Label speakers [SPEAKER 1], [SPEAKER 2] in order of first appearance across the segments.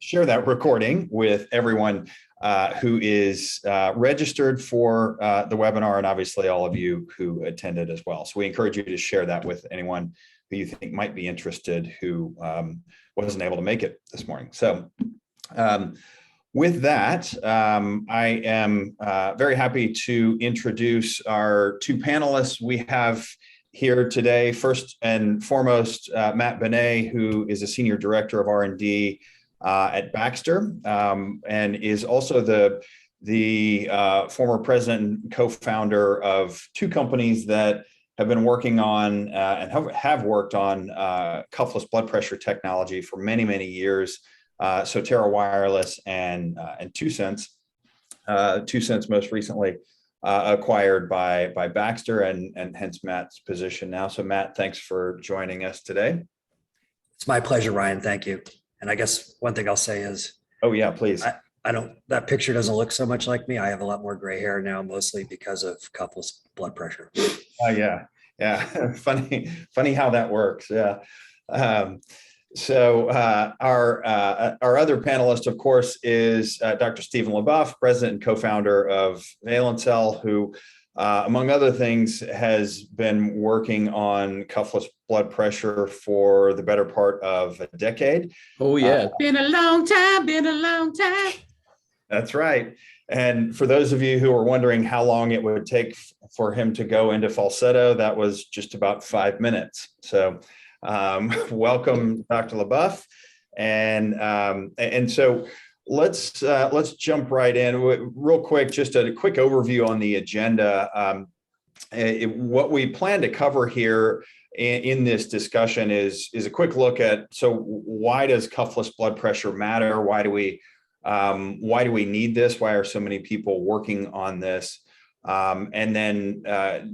[SPEAKER 1] share that recording with everyone who is registered for the webinar, and obviously all of you who attended as well. So we encourage you to share that with anyone who you think might be interested who wasn't able to make it this morning. So with that, I am very happy to introduce our two panelists we have here today. First and foremost, Matt Banet, who is a Senior Director of R&D at Baxter, and is also the former president and co-founder of two companies that have been working on and have worked on cuffless blood pressure technology for many, many years. Sotera Wireless and toSense. toSense most recently acquired by Baxter, and hence Matt's position now. So Matt, thanks for joining us today.
[SPEAKER 2] It's my pleasure, Ryan. Thank you. And I guess one thing I'll say is,
[SPEAKER 1] oh yeah, please.
[SPEAKER 2] That picture doesn't look so much like me. I have a lot more gray hair now, mostly because of cuffless blood pressure.
[SPEAKER 1] Oh yeah. Funny how that works. Yeah. So our other panelist, of course, is Dr. Stephen LeBoeuf, president and co-founder of Valencell, who, among other things, has been working on cuffless blood pressure for the better part of a decade.
[SPEAKER 3] Oh yeah, been a long time.
[SPEAKER 1] That's right. And for those of you who are wondering how long it would take for him to go into falsetto, that was just about 5 minutes. So welcome, Dr. LeBoeuf. And so let's jump right in real quick. Just a quick overview on the agenda. What we plan to cover here in this discussion is a quick look at, so why does cuffless blood pressure matter? Why do we need this? Why are so many people working on this? And then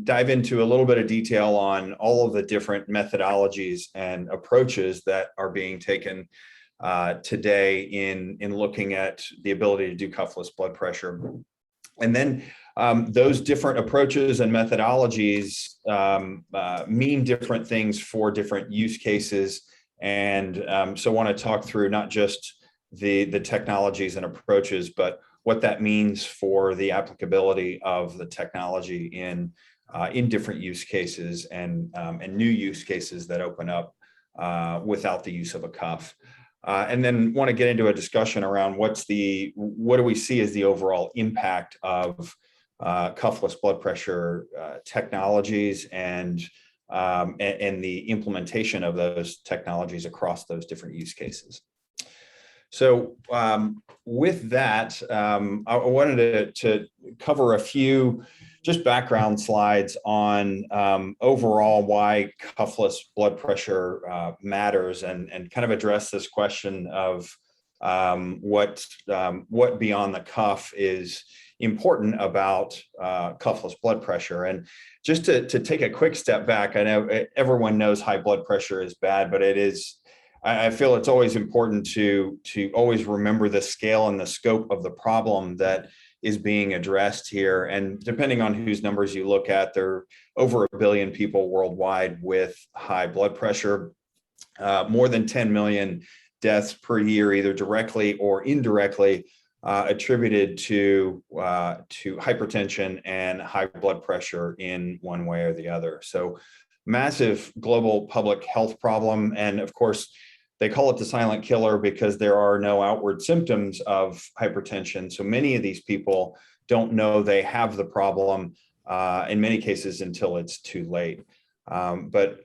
[SPEAKER 1] dive into a little bit of detail on all of the different methodologies and approaches that are being taken today in looking at the ability to do cuffless blood pressure. And then those different approaches and methodologies mean different things for different use cases. And so I want to talk through not just the technologies and approaches, but what that means for the applicability of the technology in different use cases and new use cases that open up without the use of a cuff. And then want to get into a discussion around what do we see as the overall impact of cuffless blood pressure technologies and the implementation of those technologies across those different use cases. So with that, I wanted to cover a few just background slides on overall why cuffless blood pressure matters, and kind of address this question of what beyond the cuff is important about cuffless blood pressure. And just to take a quick step back, I know everyone knows high blood pressure is bad, but I feel it's always important to always remember the scale and the scope of the problem that is being addressed here. And depending on whose numbers you look at, there are over 1 billion people worldwide with high blood pressure, more than 10 million deaths per year, either directly or indirectly attributed to hypertension and high blood pressure in one way or the other. So massive global public health problem. And of course, they call it the silent killer because there are no outward symptoms of hypertension. So many of these people don't know they have the problem in many cases until it's too late. But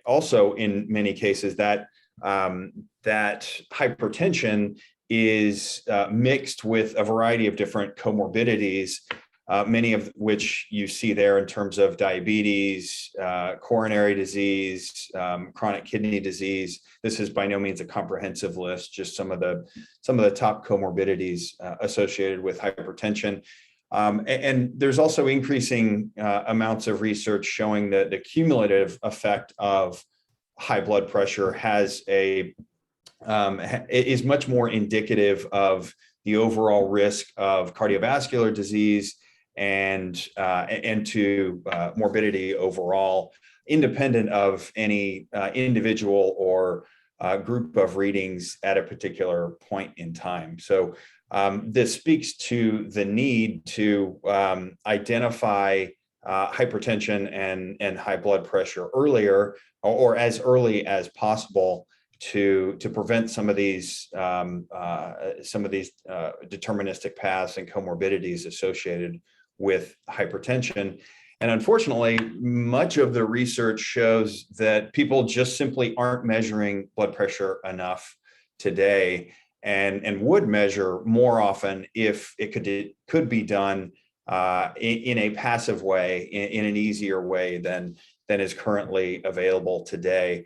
[SPEAKER 1] also in many cases that hypertension is mixed with a variety of different comorbidities, many of which you see there in terms of diabetes, coronary disease, chronic kidney disease. This is by no means a comprehensive list, just some of the top comorbidities associated with hypertension. And there's also increasing amounts of research showing that the cumulative effect of high blood pressure is much more indicative of the overall risk of cardiovascular disease and to morbidity overall, independent of any individual or group of readings at a particular point in time. So this speaks to the need to identify hypertension and high blood pressure earlier, or as early as possible, to prevent some of these deterministic paths and comorbidities associated with hypertension. And unfortunately, much of the research shows that people just simply aren't measuring blood pressure enough today, and would measure more often if it could be done in a passive way, in an easier way than is currently available today.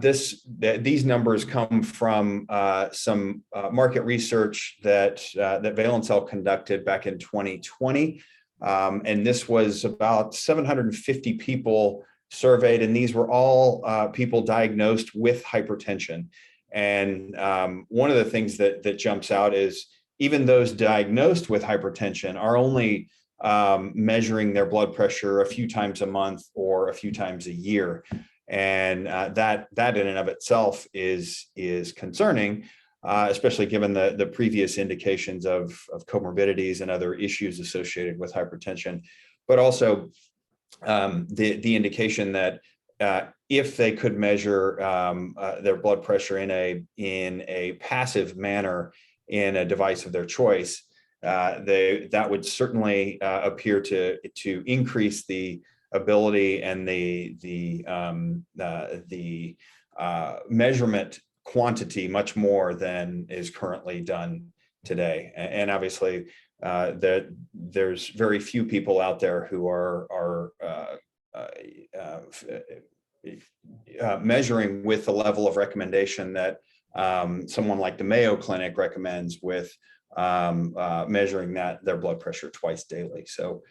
[SPEAKER 1] These numbers come from some market research that Valencell conducted back in 2020. And this was about 750 people surveyed, and these were all people diagnosed with hypertension. And one of the things that jumps out is even those diagnosed with hypertension are only measuring their blood pressure a few times a month or a few times a year. And that in and of itself is concerning, especially given the previous indications of comorbidities and other issues associated with hypertension, but also the indication that if they could measure their blood pressure in a passive manner in a device of their choice, that would certainly appear to increase the ability and the measurement quantity much more than is currently done today. And obviously, there's very few people out there who are measuring with the level of recommendation that someone like the Mayo Clinic recommends, with measuring their blood pressure twice daily. So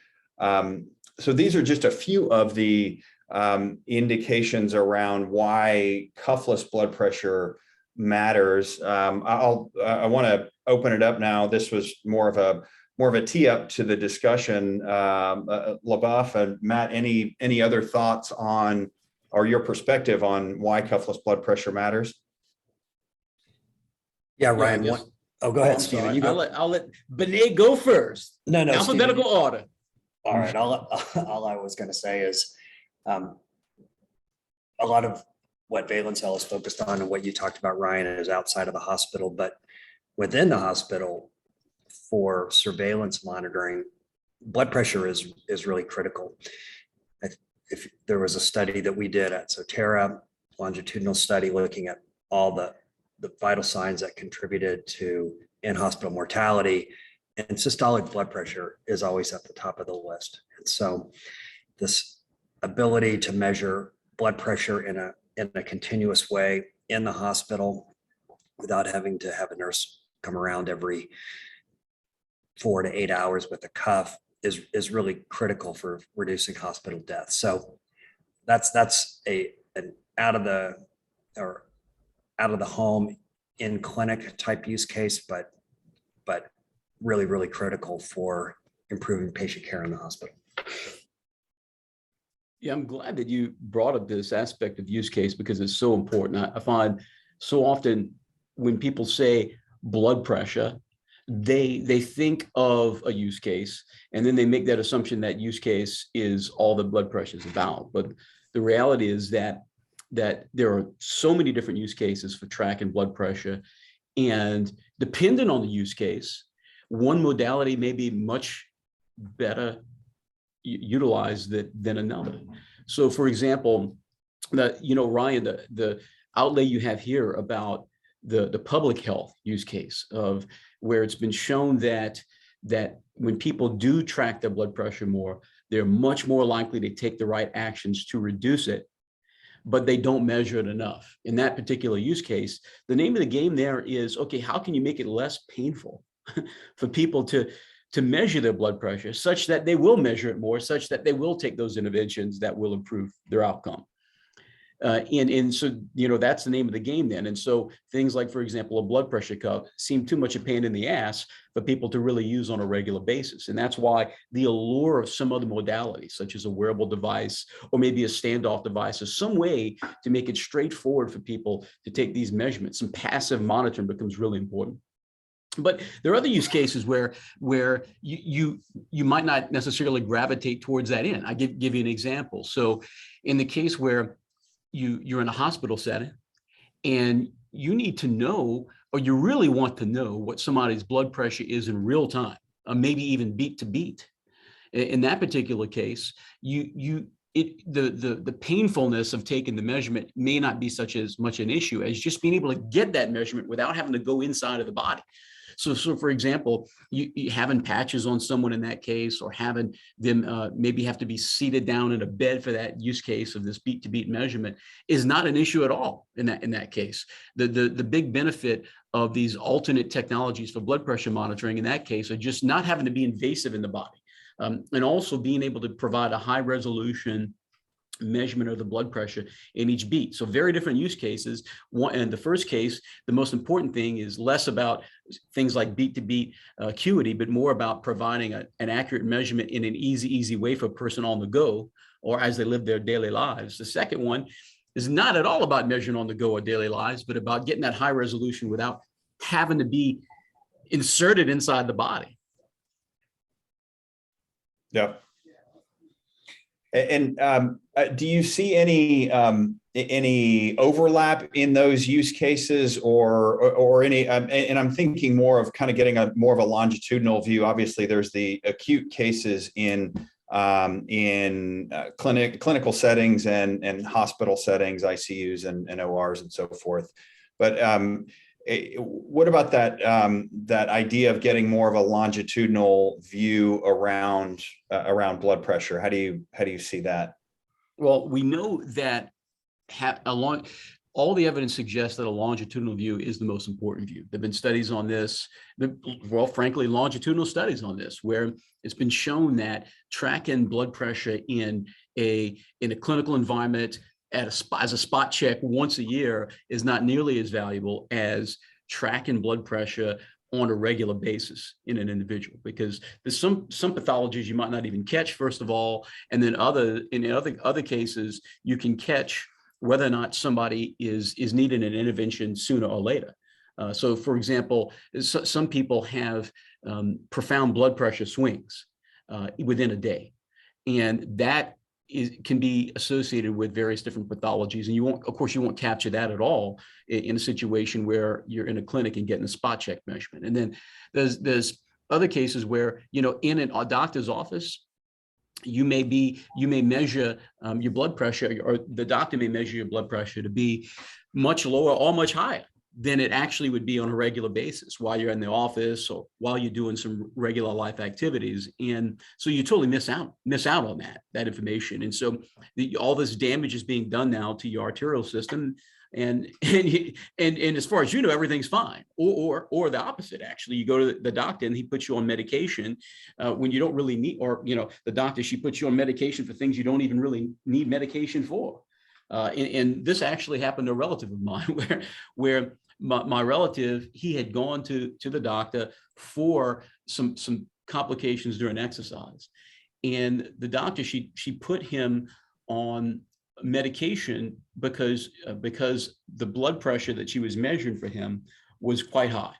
[SPEAKER 1] these are just a few of the indications around why cuffless blood pressure matters. I want to open it up now. This was more of a tee up to the discussion. LaBeouf and Matt, any other thoughts on, or your perspective on, why cuffless blood pressure matters?
[SPEAKER 2] Yeah, Ryan.
[SPEAKER 4] Yes.
[SPEAKER 2] Oh, go ahead, Stephen. You go.
[SPEAKER 4] I'll let Banet go first.
[SPEAKER 2] No,
[SPEAKER 4] Alphabetical
[SPEAKER 2] Stephen.
[SPEAKER 4] order.
[SPEAKER 2] All right. All I was going to say is a lot of what Valencell is focused on and what you talked about, Ryan, is outside of the hospital, but within the hospital for surveillance monitoring, blood pressure is really critical. If there was a study that we did at Sotera, longitudinal study looking at all the vital signs that contributed to in-hospital mortality, and systolic blood pressure is always at the top of the list. And so this ability to measure blood pressure in a continuous way in the hospital without having to have a nurse come around every 4 to 8 hours with a cuff is really critical for reducing hospital deaths. So that's an out of the home in clinic type use case, but really, really critical for improving patient care in the hospital.
[SPEAKER 4] Yeah, I'm glad that you brought up this aspect of use case, because it's so important. I find so often when people say blood pressure, they think of a use case, and then they make that assumption that use case is all the blood pressure is about. But the reality is that there are so many different use cases for tracking blood pressure, and depending on the use case, one modality may be much better utilized than another. So, for example, Ryan, the outlay you have here about the public health use case of where it's been shown that when people do track their blood pressure more, they're much more likely to take the right actions to reduce it, but they don't measure it enough. In that particular use case, the name of the game there is, okay, how can you make it less painful for people to measure their blood pressure such that they will measure it more, such that they will take those interventions that will improve their outcome. And so, that's the name of the game then. And so things like, for example, a blood pressure cuff seem too much a pain in the ass for people to really use on a regular basis. And that's why the allure of some other modalities, such as a wearable device or maybe a standoff device, is some way to make it straightforward for people to take these measurements. Some passive monitoring becomes really important. But there are other use cases where you might not necessarily gravitate towards that end. I give you an example. So in the case where you're in a hospital setting and you need to know, or you really want to know, what somebody's blood pressure is in real time, maybe even beat to beat. In that particular case, the painfulness of taking the measurement may not be such as much an issue as just being able to get that measurement without having to go inside of the body. So for example, you having patches on someone in that case, or having them maybe have to be seated down in a bed for that use case of this beat to beat measurement is not an issue at all in that case. The big benefit of these alternate technologies for blood pressure monitoring in that case are just not having to be invasive in the body, and also being able to provide a high resolution measurement of the blood pressure in each beat. So very different use cases. In the first case, the most important thing is less about things like beat to beat acuity, but more about providing an accurate measurement in an easy way for a person on the go or as they live their daily lives. The second one is not at all about measuring on the go or daily lives, but about getting that high resolution without having to be inserted inside the body.
[SPEAKER 1] Yeah. And do you see any overlap in those use cases, or any? And I'm thinking more of kind of getting more of a longitudinal view. Obviously, there's the acute cases in clinical settings and hospital settings, ICUs and ORs and so forth. But what about that idea of getting more of a longitudinal view around blood pressure? How do you see that?
[SPEAKER 4] Well, we know that all the evidence suggests that a longitudinal view is the most important view. There've been studies on this, frankly, longitudinal studies on this, where it's been shown that tracking blood pressure in a clinical environment as a spot check once a year is not nearly as valuable as tracking blood pressure on a regular basis in an individual, because there's some pathologies you might not even catch, first of all, and then in other cases you can catch whether or not somebody is needing an intervention sooner or later. So for example, some people have profound blood pressure swings within a day, and that can be associated with various different pathologies. And you won't capture that at all in a situation where you're in a clinic and getting a spot check measurement. And then there's other cases where, in a doctor's office, you may measure your blood pressure, or the doctor may measure your blood pressure to be much lower or much higher than it actually would be on a regular basis while you're in the office or while you're doing some regular life activities. And so you totally miss out on that information. And so all this damage is being done now to your arterial system. And as far as you know, everything's fine, or the opposite. Actually, you go to the doctor and he puts you on medication when you don't really need, or the doctor, she puts you on medication for things you don't even really need medication for. And this actually happened to a relative of mine, where my relative, he had gone to the doctor for some complications during exercise, and the doctor, she put him on medication because the blood pressure that she was measuring for him was quite high,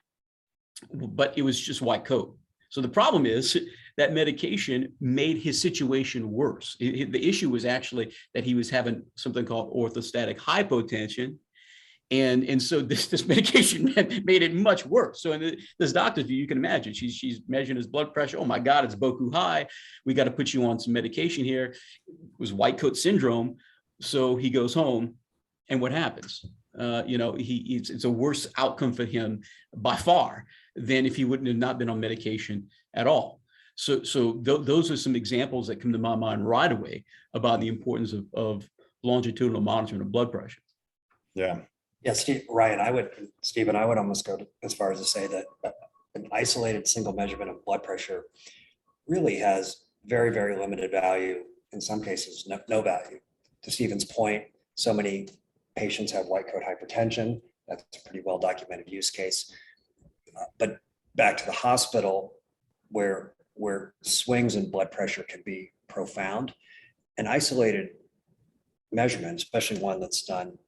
[SPEAKER 4] but it was just white coat. So the problem is that medication made his situation worse. The issue was actually that he was having something called orthostatic hypotension. And so this medication made it much worse. So in this doctor's view, you can imagine, she's measuring his blood pressure. Oh my God, it's boku high. We got to put you on some medication here. It was white coat syndrome. So he goes home, and what happens? It's a worse outcome for him by far than if he wouldn't have not been on medication at all. So those are some examples that come to my mind right away about the importance of longitudinal monitoring of blood pressure.
[SPEAKER 1] Yeah.
[SPEAKER 2] Yeah, Stephen, I would almost go as far as to say that an isolated single measurement of blood pressure really has very, very limited value. In some cases, no value. To Stephen's point, so many patients have white coat hypertension. That's a pretty well documented use case. But back to the hospital, where swings in blood pressure can be profound, an isolated measurement, especially one that's done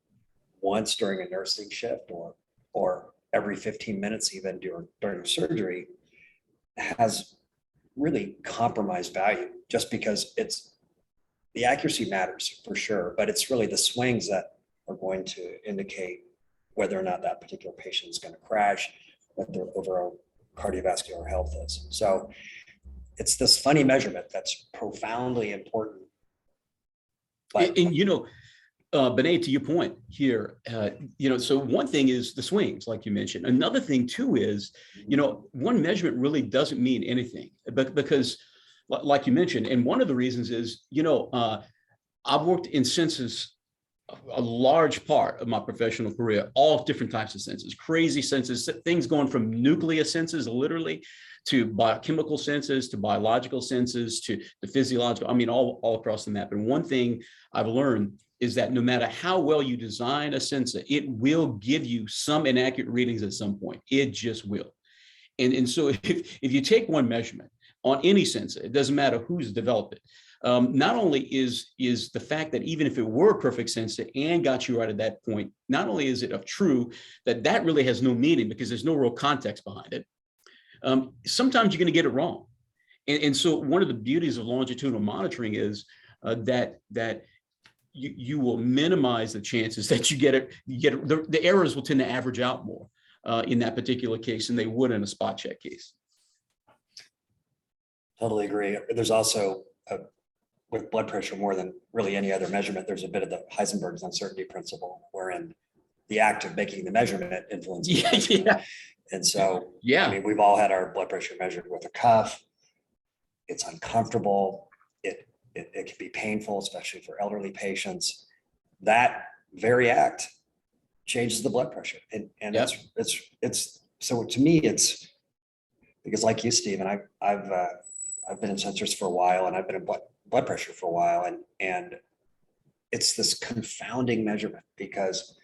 [SPEAKER 2] once during a nursing shift or every 15 minutes, even during surgery, has really compromised value, just because the accuracy matters for sure, but it's really the swings that are going to indicate whether or not that particular patient is going to crash, what their overall cardiovascular health is. So it's this funny measurement that's profoundly important. But,
[SPEAKER 4] And Banet, to your point here, so one thing is the swings, like you mentioned. Another thing too is, one measurement really doesn't mean anything, because like you mentioned, and one of the reasons is, I've worked in sensors a large part of my professional career, all different types of sensors, crazy sensors, things going from nuclear sensors, literally, to biochemical sensors, to biological sensors, to the physiological, all across the map. And one thing I've learned is that no matter how well you design a sensor, it will give you some inaccurate readings at some point. It just will. And so if you take one measurement on any sensor, it doesn't matter who's developed it. Not only is the fact that even if it were a perfect sensor and got you right at that point, not only is it true that really has no meaning because there's no real context behind it. Sometimes you're going to get it wrong. And so one of the beauties of longitudinal monitoring is that you will minimize the chances that you get it. The errors will tend to average out more in that particular case than they would in a spot check case.
[SPEAKER 2] Totally agree. There's also, with blood pressure more than really any other measurement, there's a bit of the Heisenbergs uncertainty principle, wherein the act of making the measurement influences.
[SPEAKER 4] Yeah.
[SPEAKER 2] And so,
[SPEAKER 4] yeah,
[SPEAKER 2] we've all had our blood pressure measured with a cuff. It's uncomfortable. It can be painful, especially for elderly patients. That very act changes the blood pressure. And
[SPEAKER 4] yep.
[SPEAKER 2] it's so to me, it's because, like you, Steve, and I've been in sensors for a while, and I've been in blood pressure for a while. And it's this confounding measurement because,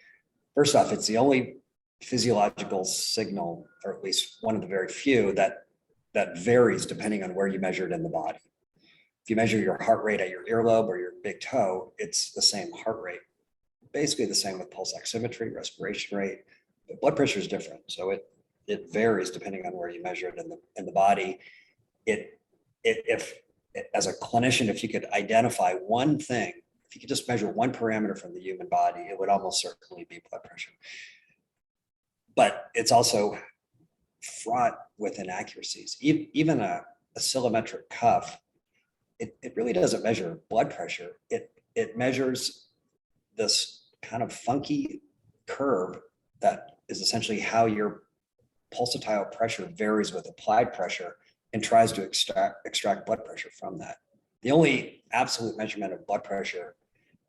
[SPEAKER 2] first off, it's the only physiological signal, or at least one of the very few, that varies depending on where you measure it in the body. If you measure your heart rate at your earlobe or your big toe, it's the same heart rate. Basically the same with pulse oximetry, respiration rate, but blood pressure is different. So it varies depending on where you measure it in the body. If as a clinician, if you could identify one thing, if you could just measure one parameter from the human body, it would almost certainly be blood pressure. But it's also fraught with inaccuracies. Even a oscillometric cuff, it really doesn't measure blood pressure. It measures this kind of funky curve that is essentially how your pulsatile pressure varies with applied pressure, and tries to extract blood pressure from that. The only absolute measurement of blood pressure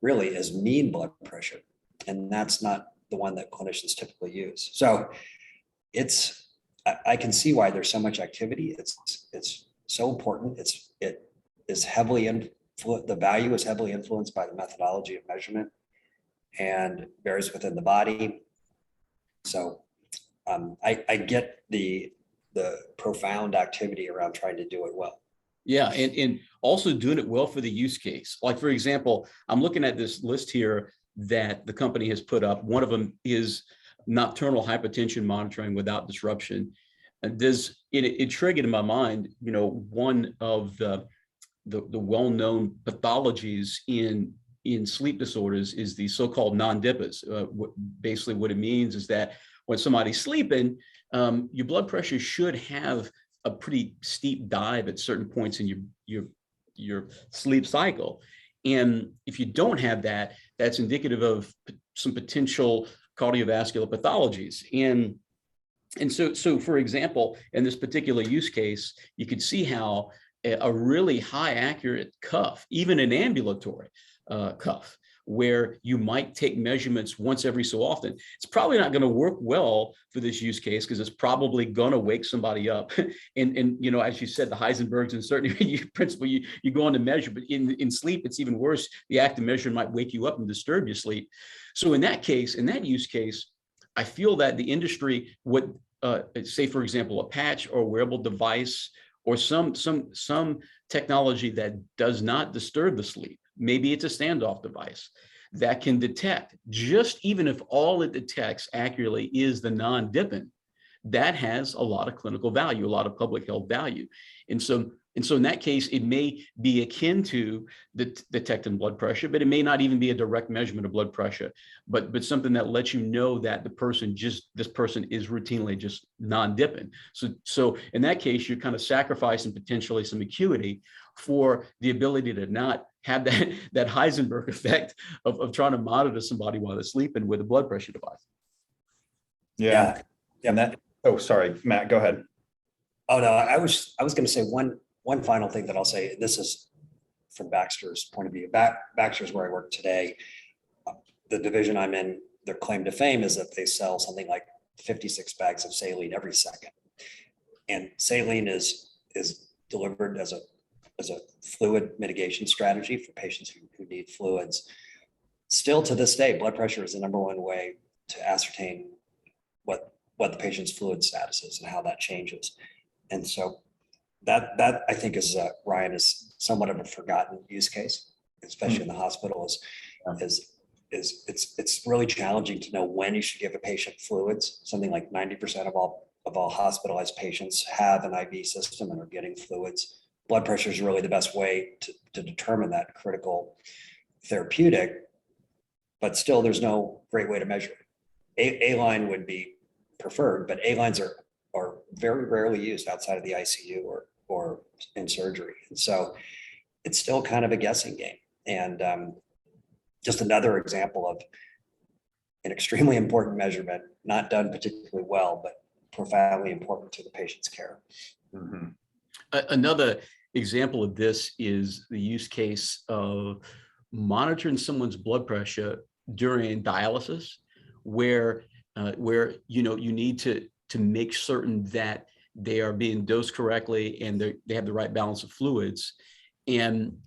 [SPEAKER 2] really is mean blood pressure, and that's not the one that clinicians typically use. So I can see why there's so much activity. It's so important. It is heavily the value is heavily influenced by the methodology of measurement and varies within the body. So I get the profound activity around trying to do it well.
[SPEAKER 4] Yeah, and also doing it well for the use case. Like, for example, I'm looking at this list here that the company has put up. One of them is nocturnal hypertension monitoring without disruption. And it triggered in my mind, one of the well-known pathologies in sleep disorders is the so-called non-dippers. Basically, what it means is that when somebody's sleeping, your blood pressure should have a pretty steep dive at certain points in your sleep cycle. And if you don't have that, that's indicative of some potential cardiovascular pathologies. And so for example, in this particular use case, you could see how a really high accurate cuff, even an ambulatory cuff, where you might take measurements once every so often. It's probably not going to work well for this use case because it's probably going to wake somebody up. And you know, as you said, the Heisenbergs, and certainly principle, you go on to measure, but in sleep, it's even worse. The active measure might wake you up and disturb your sleep. So in that case, in that use case, I feel that the industry would say, for example, a patch or a wearable device or some technology that does not disturb the sleep. Maybe it's a standoff device that can detect, just even if all it detects accurately is the non-dipping, that has a lot of clinical value, a lot of public health value. And so in that case, it may be akin to detecting blood pressure, but it may not even be a direct measurement of blood pressure, but something that lets you know that this person is routinely just non-dipping. So in that case, you're kind of sacrificing potentially some acuity for the ability to not have that Heisenberg effect of trying to monitor somebody while they're sleeping with a blood pressure device.
[SPEAKER 1] Yeah. And that, oh, sorry, Matt, go ahead.
[SPEAKER 2] Oh, no, I was going to say one final thing that I'll say. This is from Baxter's point of view. Baxter's where I work today. The division I'm in, their claim to fame is that they sell something like 56 bags of saline every second. And saline is delivered as a fluid mitigation strategy for patients who need fluids. Still to this day, blood pressure is the #1 way to ascertain what the patient's fluid status is and how that changes. And so that I think is Ryan, is somewhat of a forgotten use case, especially in the hospital. It's really challenging to know when you should give a patient fluids. Something like 90% of all hospitalized patients have an IV system and are getting fluids. Blood pressure is really the best way to determine that critical therapeutic, but still there's no great way to measure it. A-line would be preferred, but A-lines are very rarely used outside of the ICU or in surgery. And so it's still kind of a guessing game. And just another example of an extremely important measurement, not done particularly well, but profoundly important to the patient's care.
[SPEAKER 1] Mm-hmm.
[SPEAKER 4] Another example of this is the use case of monitoring someone's blood pressure during dialysis, where you need to make certain that they are being dosed correctly and they have the right balance of fluids. And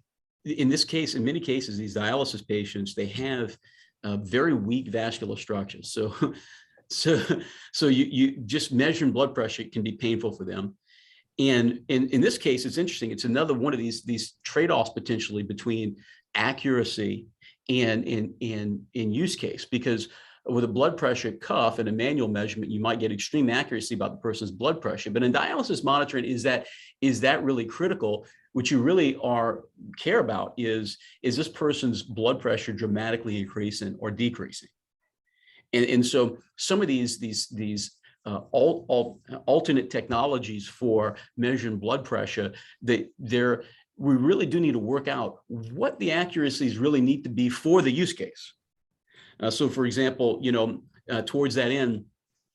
[SPEAKER 4] in this case, in many cases, these dialysis patients, they have very weak vascular structures. So you just measuring blood pressure can be painful for them. And in this case, it's interesting. It's another one of these trade-offs potentially between accuracy and use case, because with a blood pressure cuff and a manual measurement, you might get extreme accuracy about the person's blood pressure. But in dialysis monitoring, is that really critical? What you really care about is this person's blood pressure dramatically increasing or decreasing? And so some of these alternate technologies for measuring blood pressure, we really do need to work out what the accuracies really need to be for the use case. So for example, towards that end,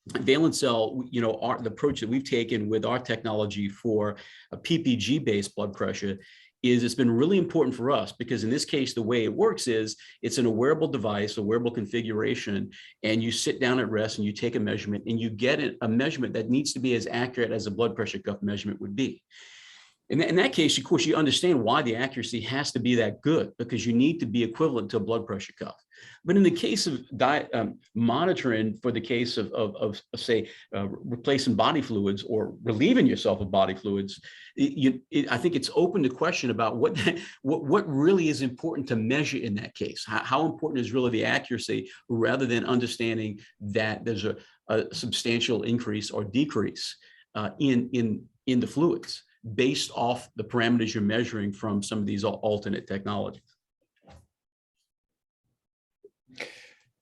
[SPEAKER 4] Valence Cell, the approach that we've taken with our technology for a PPG-based blood pressure is it's been really important for us, because in this case, the way it works is it's in a wearable device, a wearable configuration, and you sit down at rest and you take a measurement and you get a measurement that needs to be as accurate as a blood pressure cuff measurement would be. In that case, of course, you understand why the accuracy has to be that good, because you need to be equivalent to a blood pressure cuff. But in the case of monitoring, for the case of say, replacing body fluids or relieving yourself of body fluids, I think it's open to question about what really is important to measure in that case. How important is really the accuracy, rather than understanding that there's a substantial increase or decrease in the fluids based off the parameters you're measuring from some of these alternate technologies.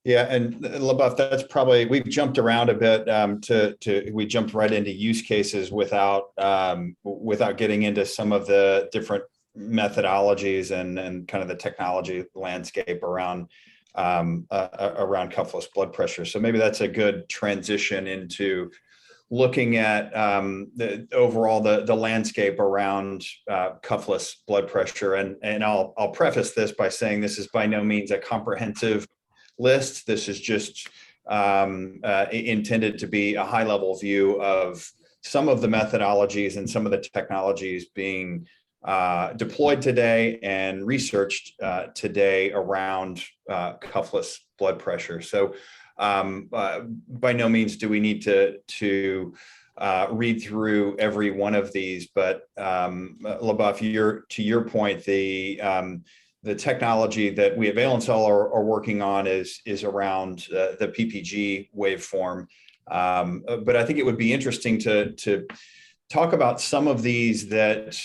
[SPEAKER 1] Yeah, and LaBeouf, that's probably, we've jumped around a bit we jumped right into use cases without getting into some of the different methodologies and kind of the technology landscape around cuffless blood pressure. So maybe that's a good transition into looking at the overall the landscape around cuffless blood pressure. And I'll preface this by saying this is by no means a comprehensive list. This is just intended to be a high-level view of some of the methodologies and some of the technologies being deployed today and researched today around cuffless blood pressure. So by no means do we need to read through every one of these, but LaBeouf, to your point, the technology that we at ValenCell are working on is around the PPG waveform. But I think it would be interesting to talk about some of these that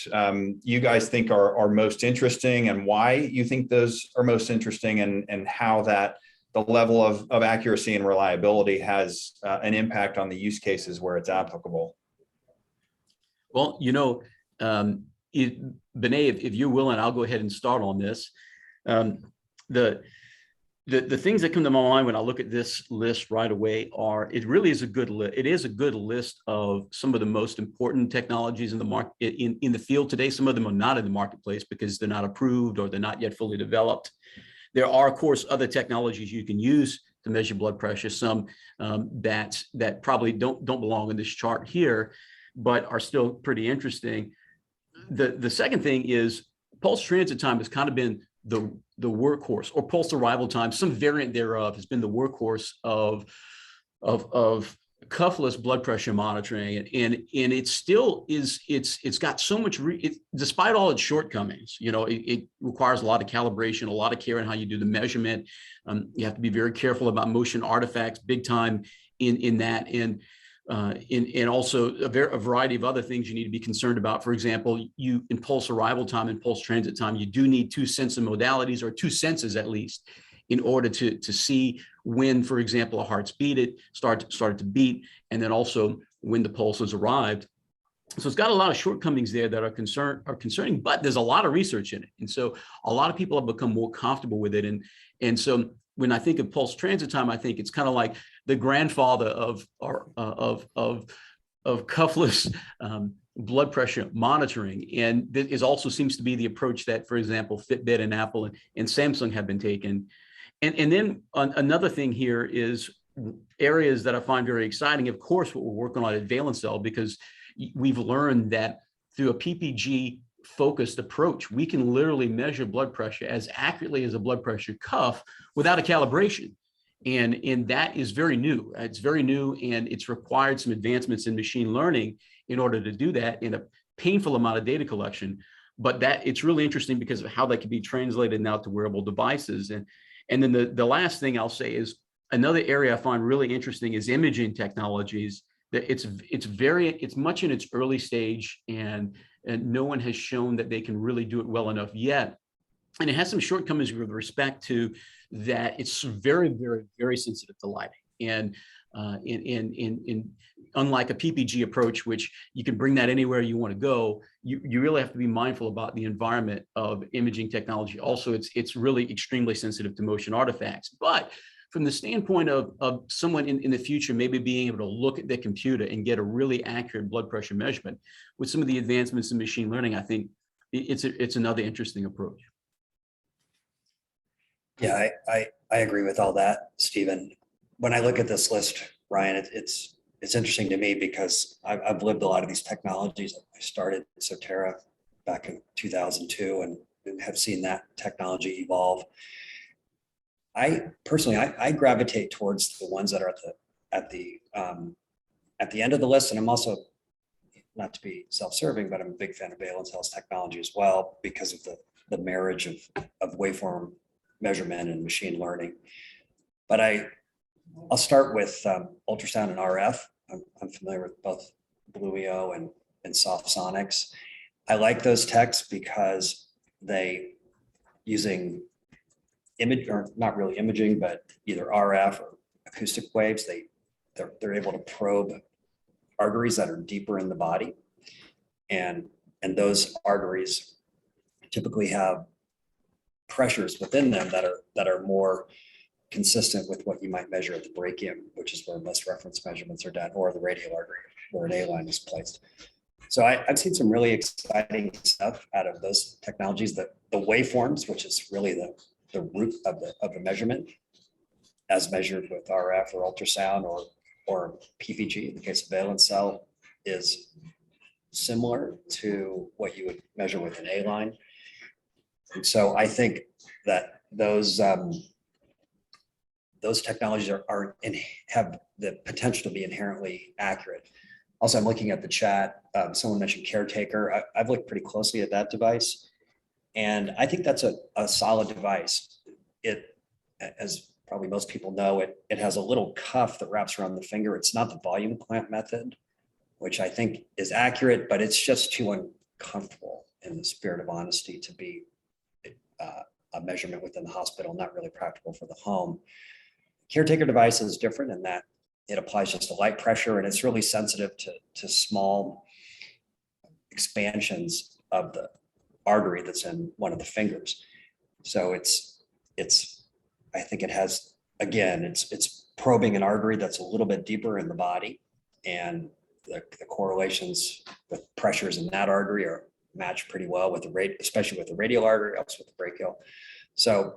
[SPEAKER 1] you guys think are most interesting and why you think those are most interesting, and how that the level of accuracy and reliability has an impact on the use cases where it's applicable.
[SPEAKER 4] Well, Banet, if you're willing, I'll go ahead and start on this. The things that come to my mind when I look at this list right away are, it really is a good list. It is a good list of some of the most important technologies in the market in the field today. Some of them are not in the marketplace because they're not approved or they're not yet fully developed. There are, of course, other technologies you can use to measure blood pressure, some that probably don't belong in this chart here, but are still pretty interesting. The second thing is pulse transit time has kind of been the workhorse, or pulse arrival time, some variant thereof, has been the workhorse of cuffless blood pressure monitoring, and it still is. It's got so much. Despite all its shortcomings, it requires a lot of calibration, a lot of care in how you do the measurement. You have to be very careful about motion artifacts, big time in that, and also a variety of other things you need to be concerned about. For example, in pulse arrival time and pulse transit time, you do need two sensor modalities, or two senses at least, in order to see when, for example, a heart's started to beat, and then also when the pulse has arrived. So it's got a lot of shortcomings there that are concerning, but there's a lot of research in it, and so a lot of people have become more comfortable with it. And so when I think of pulse transit time, I think it's kind of like the grandfather of cuffless blood pressure monitoring, and this also seems to be the approach that, for example, Fitbit and Apple and Samsung have been taking. And then another thing here is areas that I find very exciting. Of course, what we're working on at ValenCell, because we've learned that through a PPG focused approach, we can literally measure blood pressure as accurately as a blood pressure cuff without a calibration. And that is very new. It's very new, and it's required some advancements in machine learning in order to do that in a painful amount of data collection. But that it's really interesting because of how that can be translated now to wearable devices. And then the last thing I'll say is another area I find really interesting is imaging technologies. That it's much in its early stage, and no one has shown that they can really do it well enough yet. And it has some shortcomings with respect to that. It's very, very, very sensitive to lighting. And unlike a PPG approach, which you can bring that anywhere you want to go, you really have to be mindful about the environment of imaging technology. Also, it's really extremely sensitive to motion artifacts. But from the standpoint of someone in the future, maybe being able to look at their computer and get a really accurate blood pressure measurement with some of the advancements in machine learning, I think it's another interesting approach.
[SPEAKER 2] Yeah, I agree with all that, Stephen. When I look at this list, Ryan, it's interesting to me because I've lived a lot of these technologies. I started Sotera back in 2002 and have seen that technology evolve. I personally gravitate towards the ones that are at the end of the list, and I'm also, not to be self-serving, but I'm a big fan of ValenCell's technology as well because of the marriage of waveform measurement and machine learning. But I'll start with ultrasound and RF. I'm familiar with both Blueo and Softsonics. I like those techs because they, using image, or not really imaging, but either RF or acoustic waves, they're able to probe arteries that are deeper in the body, and those arteries typically have pressures within them that are more consistent with what you might measure at the brachium, which is where most reference measurements are done, or the radial artery. where an A line is placed. So I've seen some really exciting stuff out of those technologies. The waveforms, which is really the root of the measurement, as measured with RF or ultrasound or PVG in the case of valence cell, is similar to what you would measure with an A line. And so I think that those technologies have the potential to be inherently accurate. Also, I'm looking at the chat. Someone mentioned Caretaker. I've looked pretty closely at that device, and I think that's a solid device. It, as probably most people know, it has a little cuff that wraps around the finger. It's not the volume clamp method, which I think is accurate, but it's just too uncomfortable in the spirit of honesty to be a measurement within the hospital, not really practical for the home. Caretaker device is different in that it applies just a light pressure, and it's really sensitive to small expansions of the artery that's in one of the fingers. So I think it has, again, it's probing an artery that's a little bit deeper in the body, and the correlations with pressures in that artery are matched pretty well with especially with the radial artery, also with the brachial. So,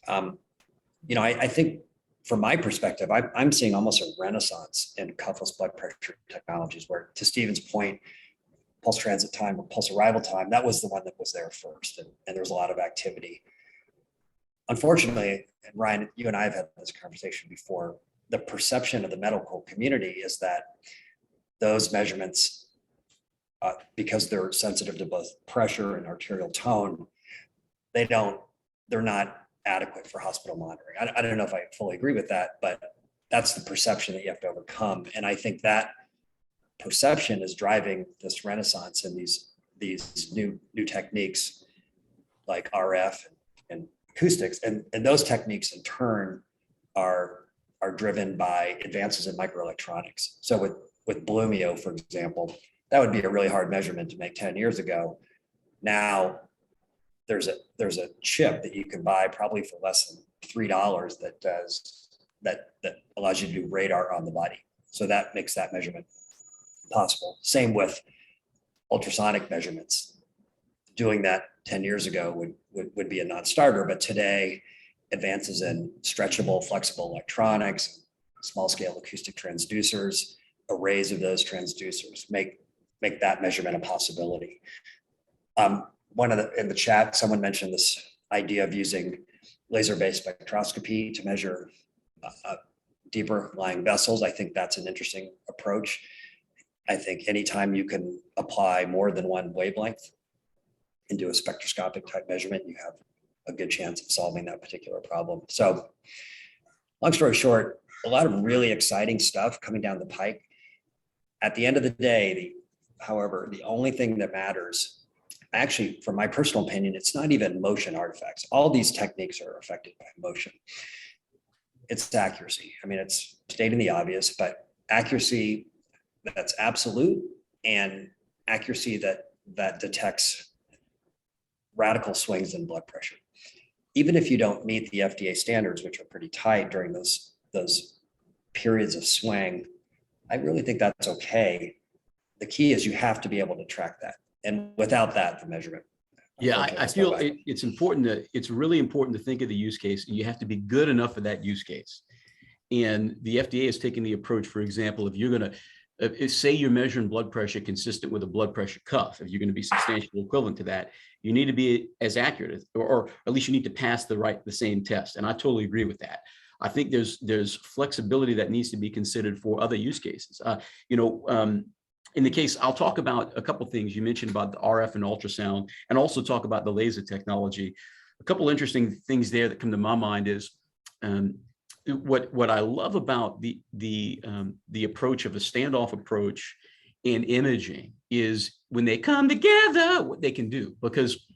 [SPEAKER 2] I think from my perspective, I'm seeing almost a renaissance in cuffless blood pressure technologies, where, to Stephen's point, pulse transit time or pulse arrival time, that was the one that was there first, and there was a lot of activity. Unfortunately, and Ryan, you and I have had this conversation before, the perception of the medical community is that those measurements, because they're sensitive to both pressure and arterial tone, they're not adequate for hospital monitoring. I don't know if I fully agree with that, but that's the perception that you have to overcome. And I think that perception is driving this renaissance in these new techniques like RF and acoustics. And those techniques in turn are driven by advances in microelectronics. So with Blumio, for example, that would be a really hard measurement to make 10 years ago. Now there's a chip that you can buy probably for less than $3 that allows you to do radar on the body. So that makes that measurement possible. Same with ultrasonic measurements. Doing that 10 years ago would be a non-starter, but today advances in stretchable, flexible electronics, small scale acoustic transducers, arrays of those transducers make that measurement a possibility. In the chat, someone mentioned this idea of using laser-based spectroscopy to measure deeper lying vessels. I think that's an interesting approach. I think anytime you can apply more than one wavelength into a spectroscopic type measurement, you have a good chance of solving that particular problem. So long story short, a lot of really exciting stuff coming down the pike. At the end of the day, however, the only thing that matters, actually, from my personal opinion, it's not even motion artifacts. All these techniques are affected by motion. It's accuracy. I mean, it's stating the obvious, but accuracy that's absolute and accuracy that detects radical swings in blood pressure. Even if you don't meet the FDA standards, which are pretty tight during those periods of swing, I really think that's okay. The key is you have to be able to track that. And without that, the measurement.
[SPEAKER 4] Yeah, I feel it's really important to think of the use case, and you have to be good enough for that use case. And the FDA has taken the approach, for example, if you're going to, say you're measuring blood pressure consistent with a blood pressure cuff, if you're going to be substantially equivalent to that, you need to be as accurate, or at least you need to pass the same test. And I totally agree with that. I think there's flexibility that needs to be considered for other use cases. In the case, I'll talk about a couple of things. You mentioned about the RF and ultrasound, and also talk about the laser technology. A couple interesting things there that come to my mind is what I love about the approach of a standoff approach and imaging is when they come together, what they can do. Because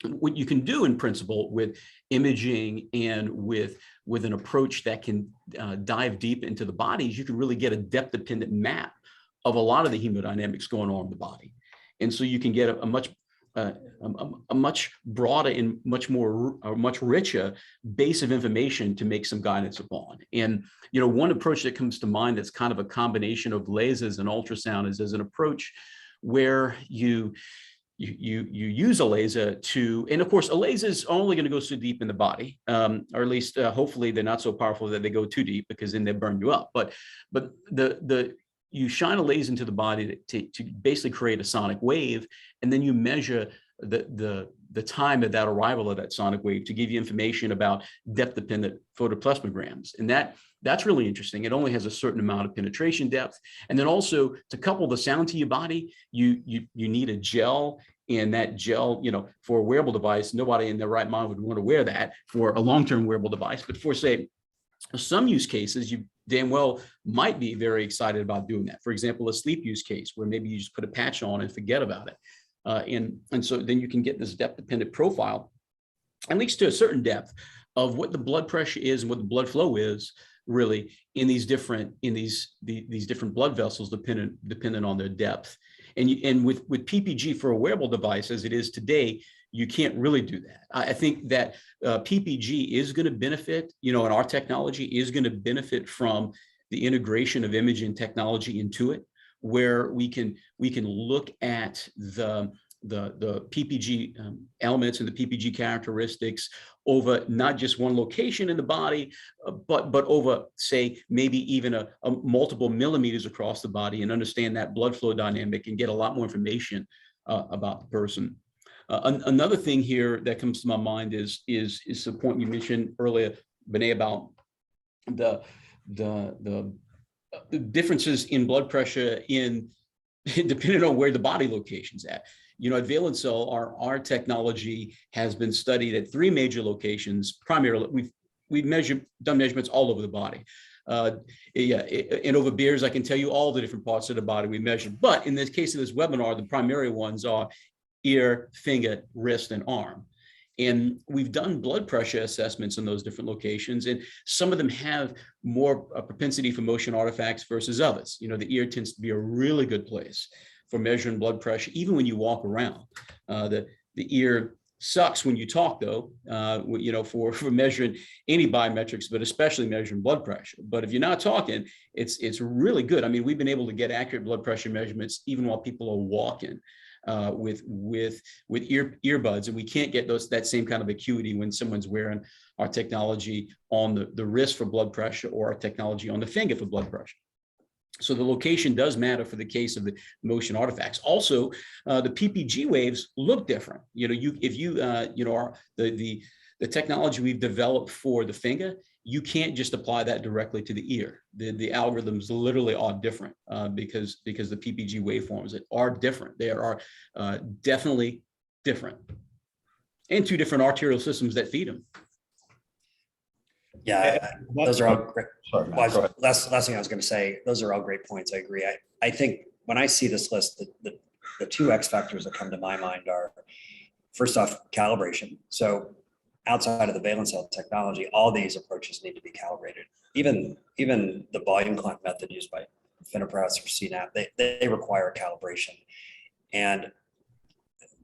[SPEAKER 4] what you can do in principle with imaging and with an approach that can dive deep into the bodies, you can really get a depth-dependent map of a lot of the hemodynamics going on in the body. And so you can get a much a much broader and much richer base of information to make some guidance upon. And one approach that comes to mind that's kind of a combination of lasers and ultrasound is as an approach where you use a laser to, and of course, a laser is only going to go so deep in the body, or at least hopefully they're not so powerful that they go too deep, because then they burn you up. But you shine a laser into the body to basically create a sonic wave, and then you measure the time of that arrival of that sonic wave to give you information about depth-dependent photoplasmograms. And that's really interesting. It only has a certain amount of penetration depth. And then also, to couple the sound to your body, you need a gel. And that gel, for a wearable device, nobody in their right mind would want to wear that for a long-term wearable device. But for, say, some use cases, you damn well might be very excited about doing that. For example, a sleep use case where maybe you just put a patch on and forget about it. And so then you can get this depth-dependent profile, at least to a certain depth, of what the blood pressure is and what the blood flow is really in these different blood vessels, dependent on their depth. And with PPG for a wearable device as it is today, you can't really do that. I think that PPG is going to benefit, and our technology is going to benefit from the integration of imaging technology into it, where we can look at the PPG elements and the PPG characteristics over not just one location in the body, but over, say, maybe even a multiple millimeters across the body, and understand that blood flow dynamic and get a lot more information about the person. Another thing here that comes to my mind is the point you mentioned earlier, Banet, about the differences in blood pressure depending on where the body location's at. At Valence Cell, our technology has been studied at 3 major locations. Primarily, we've done measurements all over the body. And over beers, I can tell you all the different parts of the body we measured. But in this case of this webinar, the primary ones are ear, finger, wrist, and arm. And we've done blood pressure assessments in those different locations, and some of them have more propensity for motion artifacts versus others. The ear tends to be a really good place for measuring blood pressure, even when you walk around. The ear sucks when you talk, though, for measuring any biometrics, but especially measuring blood pressure. But if you're not talking, it's really good. I mean, we've been able to get accurate blood pressure measurements even while people are walking. With earbuds, and we can't get that same kind of acuity when someone's wearing our technology on the wrist for blood pressure, or our technology on the finger for blood pressure. So the location does matter for the case of the motion artifacts. Also, the PPG waves look different. The technology we've developed for the finger, you can't just apply that directly to the ear. The algorithms literally are different because the PPG waveforms are different. They are definitely different, and 2 different arterial systems that feed them.
[SPEAKER 2] Yeah, those are all great.
[SPEAKER 1] Sorry, Matt, go ahead.
[SPEAKER 2] Last thing I was going to say, those are all great points. I agree. I think when I see this list, the 2 X factors that come to my mind are, first off, calibration. So outside of the Valence Cell technology, all these approaches need to be calibrated. Even the volume clamp method used by Finepress or CNAP, they require calibration. And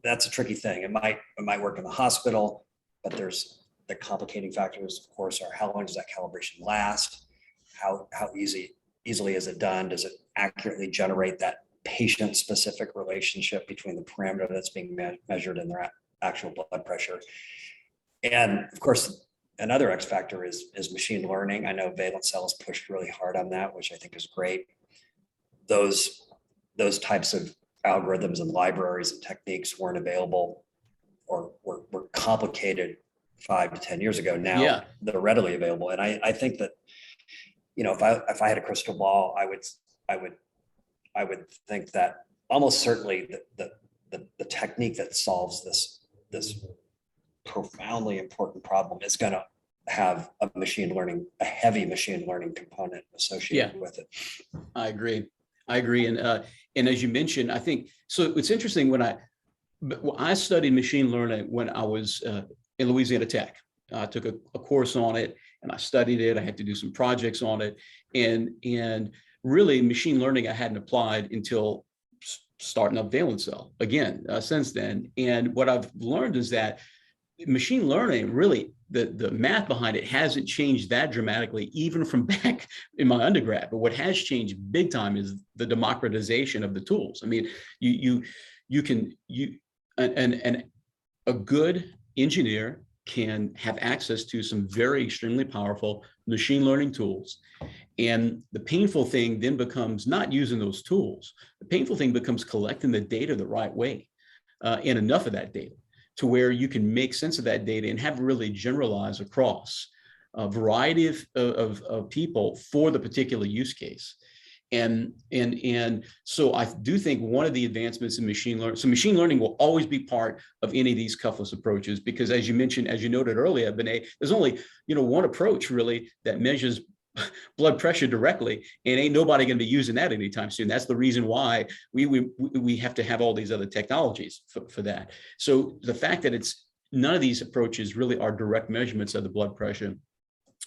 [SPEAKER 2] that's a tricky thing. It might work in the hospital, but there's the complicating factors, of course, are how long does that calibration last? How easily is it done? Does it accurately generate that patient-specific relationship between the parameter that's being measured and their actual blood pressure? And of course, another X factor is machine learning. I know Valence Cell has pushed really hard on that, which I think is great. Those types of algorithms and libraries and techniques weren't available, or were complicated 5 to 10 years ago. Now they're readily available. And I think that, if I had a crystal ball, I would think that almost certainly the technique that solves this profoundly important problem is going to have a heavy machine learning component associated with it.
[SPEAKER 4] I agree. And as you mentioned, I think, so it's interesting when I studied machine learning when I was in Louisiana Tech. I took a course on it and I studied it. I had to do some projects on it, and really machine learning I hadn't applied until starting up valence cell again since then. And what I've learned is that machine learning, really, the math behind it hasn't changed that dramatically, even from back in my undergrad. But what has changed big time is the democratization of the tools. I mean, a good engineer can have access to some very extremely powerful machine learning tools. And the painful thing then becomes not using those tools. The painful thing becomes collecting the data the right way, and enough of that data to where you can make sense of that data and have it really generalize across a variety of people for the particular use case. And so I do think one of the advancements in machine learning, so machine learning will always be part of any of these cuffless approaches, because as you mentioned, as you noted earlier, Banet, there's only one approach really that measures blood pressure directly, and ain't nobody going to be using that anytime soon. That's the reason why we have to have all these other technologies for that. So the fact that none of these approaches really are direct measurements of the blood pressure,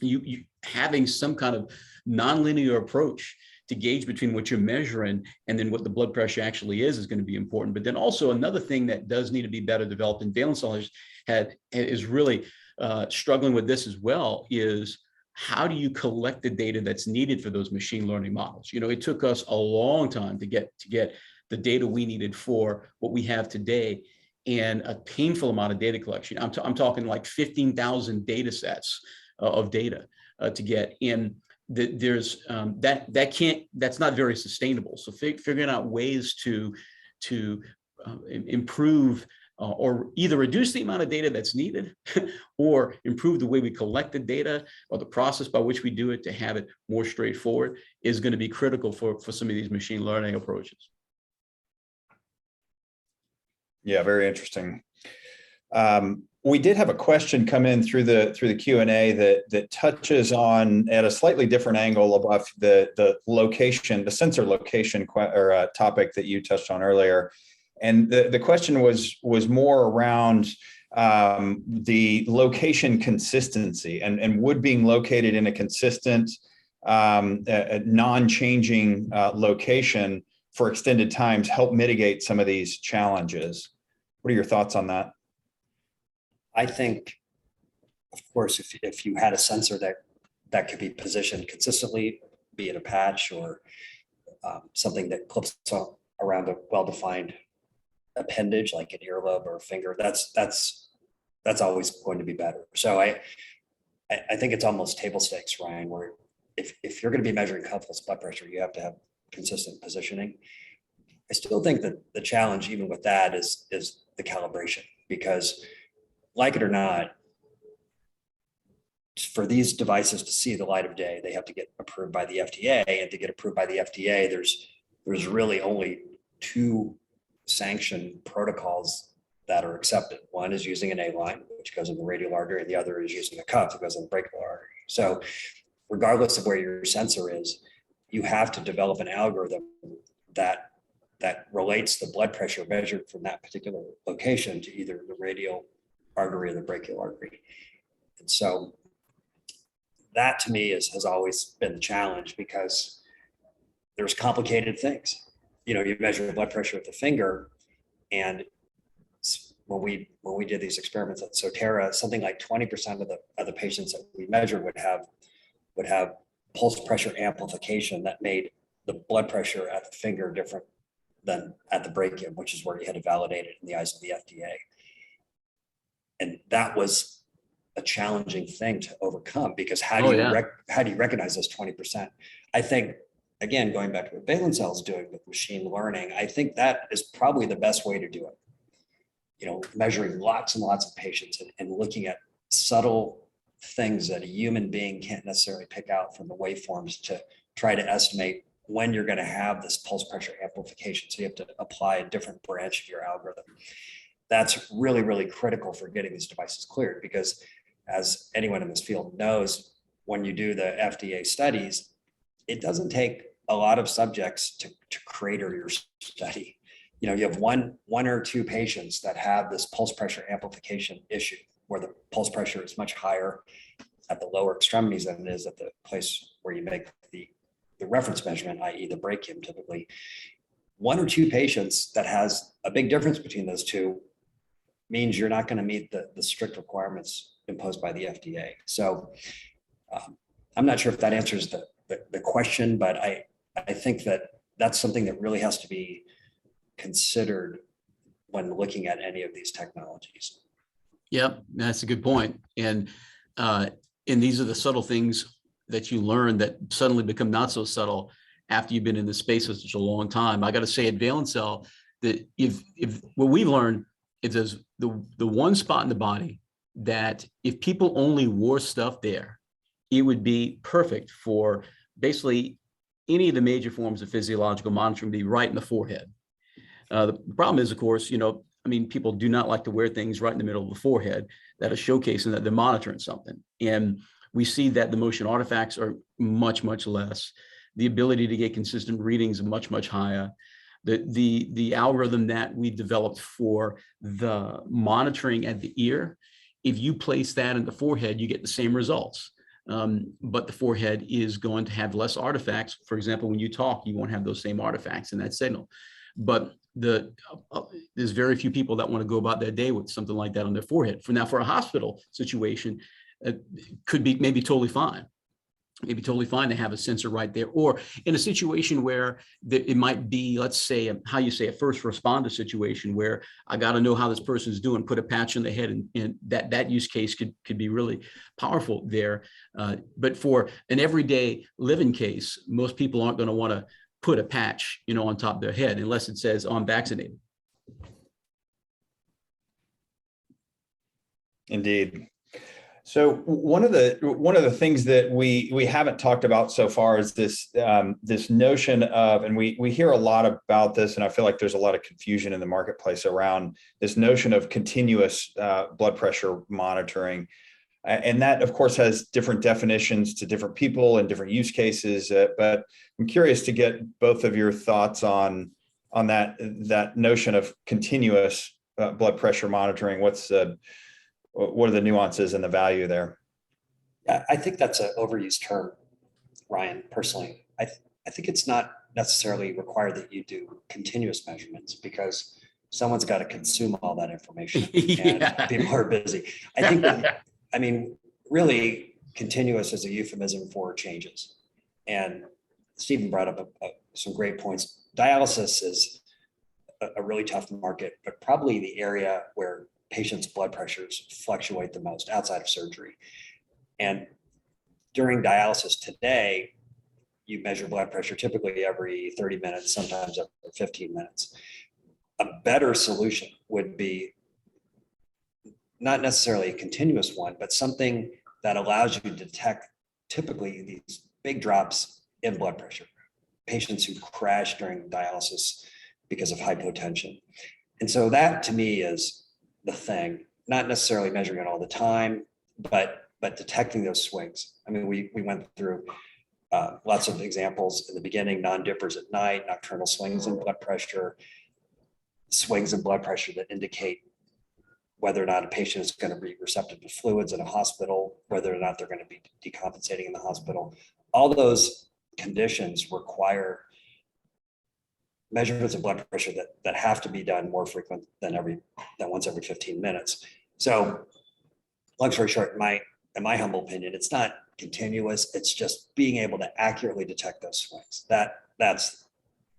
[SPEAKER 4] you having some kind of nonlinear approach to gauge between what you're measuring and then what the blood pressure actually is going to be important. But then also another thing that does need to be better developed, and valence cell is really struggling with this as well, is how do you collect the data that's needed for those machine learning models? It took us a long time to get the data we needed for what we have today, and a painful amount of data collection. I'm talking like 15,000 data sets of data to get in. There's that's not very sustainable. So figuring out ways to improve or either reduce the amount of data that's needed or improve the way we collect the data or the process by which we do it to have it more straightforward is going to be critical for some of these machine learning approaches.
[SPEAKER 1] Yeah, very interesting. We did have a question come in through the Q&A that touches on at a slightly different angle about the location, the sensor location topic that you touched on earlier. And the question was more around the location consistency and would being located in a consistent, non-changing location for extended times help mitigate some of these challenges. What are your thoughts on that?
[SPEAKER 2] I think, of course, if you had a sensor that could be positioned consistently, be it a patch or something that clips around a well-defined appendage like an earlobe or a finger, that's always going to be better. So I think it's almost table stakes, Ryan, where if you're going to be measuring cuffless blood pressure, you have to have consistent positioning. I still think that the challenge even with that is the calibration, because like it or not, for these devices to see the light of day, they have to get approved by the FDA, and to get approved by the FDA, there's really only two sanctioned protocols that are accepted. One is using an A line, which goes in the radial artery, and the other is using a cuff that goes in the brachial artery. So regardless of where your sensor is, you have to develop an algorithm that relates the blood pressure measured from that particular location to either the radial artery or the brachial artery. And so that to me has always been the challenge, because there's complicated things. You measure blood pressure with the finger, and when we did these experiments at Sotera, something like 20% of the patients that we measured would have pulse pressure amplification that made the blood pressure at the finger different than at the brachium, which is where you had to validate it in the eyes of the FDA. And that was a challenging thing to overcome, because how do you recognize those 20%? I think, again, going back to what valence cell is doing with machine learning, I think that is probably the best way to do it. Measuring lots and lots of patients and looking at subtle things that a human being can't necessarily pick out from the waveforms to try to estimate when you're going to have this pulse pressure amplification. So you have to apply a different branch of your algorithm. That's really, really critical for getting these devices cleared, because as anyone in this field knows, when you do the FDA studies, it doesn't take a lot of subjects to crater your study. You have one or two patients that have this pulse pressure amplification issue, where the pulse pressure is much higher at the lower extremities than it is at the place where you make the reference measurement, i.e. the brachium typically. one or two patients that has a big difference between those two means you're not going to meet the strict requirements imposed by the FDA. So I'm not sure if that answers the question, but I think that that's something that really has to be considered when looking at any of these technologies.
[SPEAKER 4] Yep, that's a good point. And these are the subtle things that you learn that suddenly become not so subtle after you've been in this space for such a long time. I got to say at Valence Cell that if what we've learned is there's the one spot in the body that if people only wore stuff there, it would be perfect for basically any of the major forms of physiological monitoring, be right in the forehead. The problem is, of course, people do not like to wear things right in the middle of the forehead that are showcasing that they're monitoring something. And we see that the motion artifacts are much, much less. The ability to get consistent readings are much, much higher. The algorithm that we developed for the monitoring at the ear, if you place that in the forehead, you get the same results. But the forehead is going to have less artifacts. For example, when you talk, you won't have those same artifacts in that signal. But there's very few people that want to go about their day with something like that on their forehead. For a hospital situation, it could be maybe totally fine. Maybe totally fine to have a sensor right there, or in a situation where it might be, let's say, a first responder situation where I got to know how this person's doing, put a patch on the head, and that use case could be really powerful there. But for an everyday living case, most people aren't going to want to put a patch, on top of their head unless it says I'm vaccinated.
[SPEAKER 1] Indeed. So one of the things that we haven't talked about so far is this this notion of, and we hear a lot about this, and I feel like there's a lot of confusion in the marketplace around this notion of continuous blood pressure monitoring. And that, of course, has different definitions to different people and different use cases. But I'm curious to get both of your thoughts on that notion of continuous blood pressure monitoring. What are the nuances and the value there?
[SPEAKER 2] I think that's an overused term, Ryan, personally. I think it's not necessarily required that you do continuous measurements because someone's got to consume all that information and people are busy. I think that, really continuous is a euphemism for changes. And Stephen brought up some great points. Dialysis is a really tough market, but probably the area where patients' blood pressures fluctuate the most outside of surgery. And during dialysis today, you measure blood pressure typically every 30 minutes, sometimes every 15 minutes. A better solution would be not necessarily a continuous one, but something that allows you to detect typically these big drops in blood pressure. Patients who crash during dialysis because of hypotension. And so that to me is the thing, not necessarily measuring it all the time, but detecting those swings. We went through lots of examples in the beginning, non-dippers at night, nocturnal swings in blood pressure, swings in blood pressure that indicate whether or not a patient is going to be receptive to fluids in a hospital, whether or not they're going to be decompensating in the hospital. All those conditions require measurements of blood pressure that have to be done more frequent than once every 15 minutes. So long story short, in my humble opinion, it's not continuous. It's just being able to accurately detect those swings.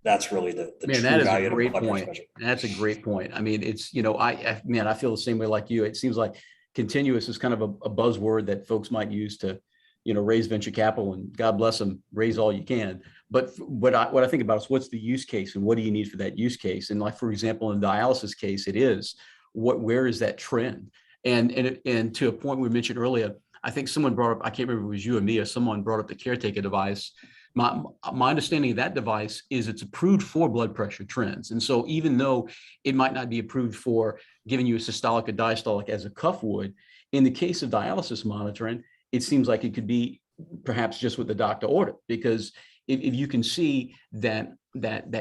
[SPEAKER 2] That's really the
[SPEAKER 4] Man,
[SPEAKER 2] true
[SPEAKER 4] that is
[SPEAKER 2] value
[SPEAKER 4] a
[SPEAKER 2] of
[SPEAKER 4] great
[SPEAKER 2] blood pressure
[SPEAKER 4] point.
[SPEAKER 2] measure.
[SPEAKER 4] That's a great point. It's, I feel the same way like you. It seems like continuous is kind of a buzzword that folks might use to, raise venture capital, and God bless them, raise all you can. But what I think about is what's the use case and what do you need for that use case? And like, for example, in the dialysis case, it is where is that trend? And to a point we mentioned earlier, I think someone brought up, I can't remember if it was you or me or someone brought up the caretaker device. My understanding of that device is it's approved for blood pressure trends. And so even though it might not be approved for giving you a systolic or diastolic as a cuff would, in the case of dialysis monitoring, it seems like it could be perhaps just what the doctor ordered, because if you can see that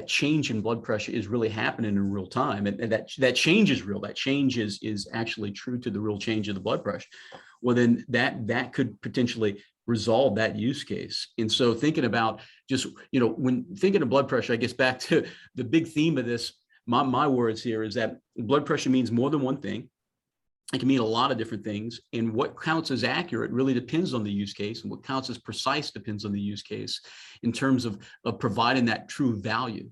[SPEAKER 4] change in blood pressure is really happening in real time, and that change is real, that change is actually true to the real change of the blood pressure, well, then that could potentially resolve that use case. And so thinking about just, when thinking of blood pressure, I guess back to the big theme of this, my words here is that blood pressure means more than one thing. It can mean a lot of different things. And what counts as accurate really depends on the use case, and what counts as precise depends on the use case in terms of providing that true value.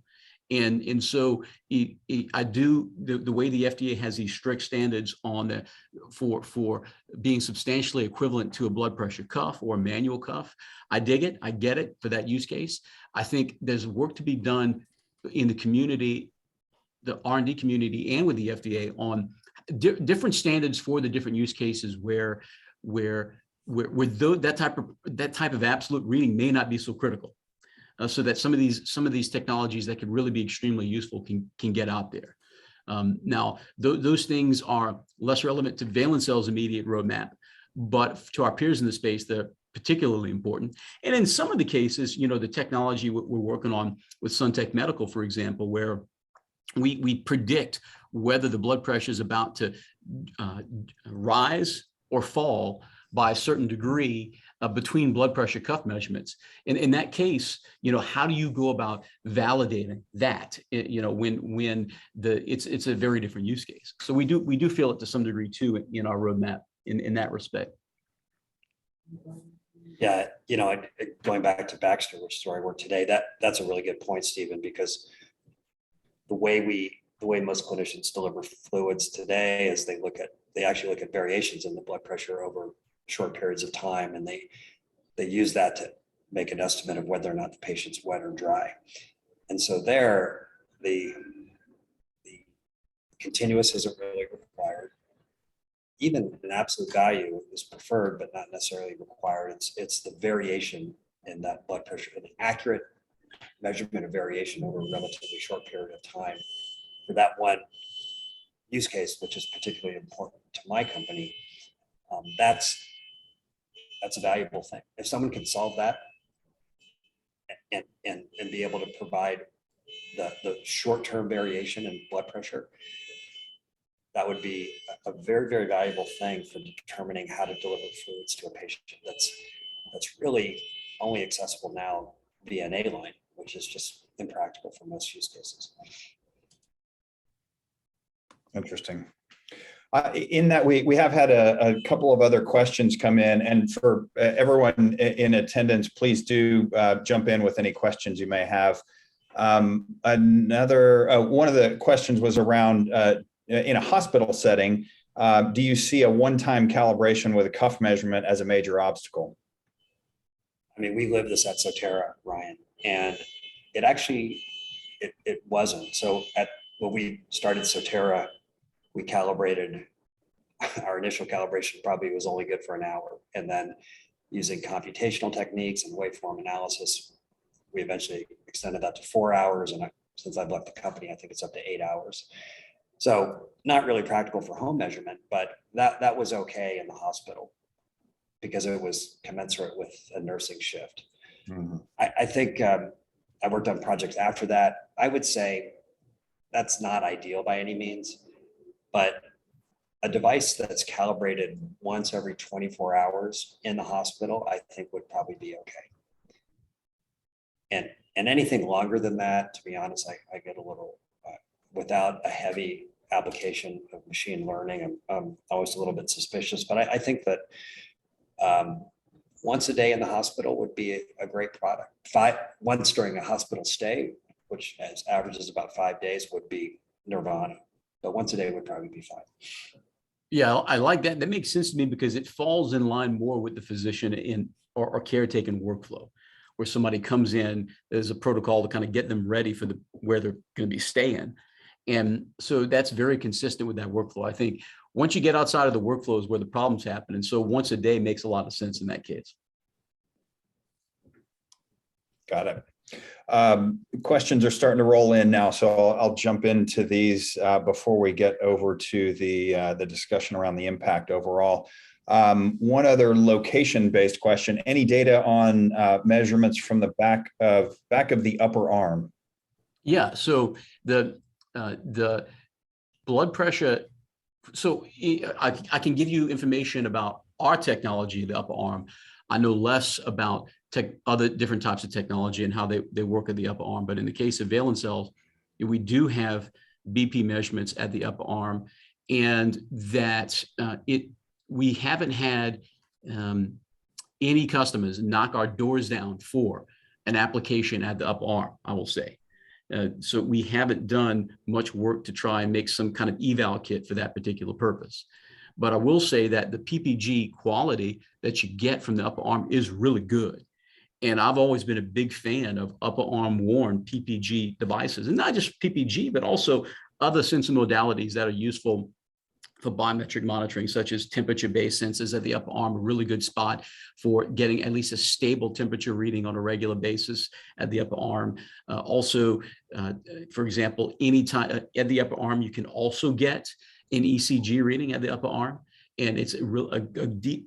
[SPEAKER 4] And so I do the way the FDA has these strict standards on for being substantially equivalent to a blood pressure cuff or a manual cuff. I dig it. I get it for that use case. I think there's work to be done in the community, the R&D community, and with the FDA on different standards for the different use cases where that type of absolute reading may not be so critical. So that some of these technologies that could really be extremely useful can get out there. Now, those things are less relevant to Valencell's immediate roadmap, but to our peers in the space, they're particularly important. And in some of the cases, the technology we're working on with Suntech Medical, for example, where we predict whether the blood pressure is about to rise or fall by a certain degree between blood pressure cuff measurements. And in that case, how do you go about validating that? When it's a very different use case. So we do feel it to some degree too in our roadmap in that respect.
[SPEAKER 2] Yeah, going back to Baxter, which is where I work today, that's a really good point, Stephen, because the way most clinicians deliver fluids today is they actually look at variations in the blood pressure over short periods of time, and they use that to make an estimate of whether or not the patient's wet or dry. And so there, the continuous isn't really required. Even an absolute value is preferred, but not necessarily required. It's the variation in that blood pressure, an accurate measurement of variation over a relatively short period of time for that one use case, which is particularly important to my company. That's a valuable thing. If someone can solve that and be able to provide the short-term variation in blood pressure, that would be a very, very valuable thing for determining how to deliver fluids to a patient. That's really only accessible now via an A-line, which is just impractical for most use cases.
[SPEAKER 1] Interesting. In that we have had a couple of other questions come in, and for everyone in attendance, please do jump in with any questions you may have. Another one of the questions was around in a hospital setting, do you see a one-time calibration with a cuff measurement as a major obstacle?
[SPEAKER 2] I mean, we live this at Sotera, Ryan, and it actually, it wasn't. So when we started Sotera, we calibrated, our initial calibration probably was only good for an hour. And then using computational techniques and waveform analysis, we eventually extended that to 4 hours. And since I've left the company, I think it's up to 8 hours. So not really practical for home measurement, but that was okay in the hospital because it was commensurate with a nursing shift. Mm-hmm. I think I worked on projects after that. I would say that's not ideal by any means, but a device that's calibrated once every 24 hours in the hospital, I think would probably be okay. And anything longer than that, to be honest, I get a little, without a heavy application of machine learning, I'm always a little bit suspicious, but I think that once a day in the hospital would be a great product. Once during a hospital stay, which as averages about 5 days, would be nirvana, but once a day would probably be fine.
[SPEAKER 4] Yeah, I like that. That makes sense to me because it falls in line more with the physician or caretaking workflow, where somebody comes in, there's a protocol to kind of get them ready for where they're going to be staying. And so that's very consistent with that workflow. I think once you get outside of the workflows where the problems happen. And so once a day makes a lot of sense in that case.
[SPEAKER 1] Got it. Questions are starting to roll in now, so I'll jump into these before we get over to the discussion around the impact overall. One other location-based question: any data on measurements from the back of the upper arm?
[SPEAKER 4] Yeah. So the blood pressure. So I can give you information about our technology, the upper arm. I know less about other different types of technology and how they work at the upper arm. But in the case of valence cells, we do have BP measurements at the upper arm, and that we haven't had any customers knock our doors down for an application at the upper arm, I will say. So we haven't done much work to try and make some kind of eval kit for that particular purpose. But I will say that the PPG quality that you get from the upper arm is really good. And I've always been a big fan of upper arm worn PPG devices, and not just PPG, but also other sensor modalities that are useful for biometric monitoring, such as temperature-based sensors at the upper arm, a really good spot for getting at least a stable temperature reading on a regular basis at the upper arm. For example, anytime at the upper arm, you can also get an ECG reading at the upper arm, and it's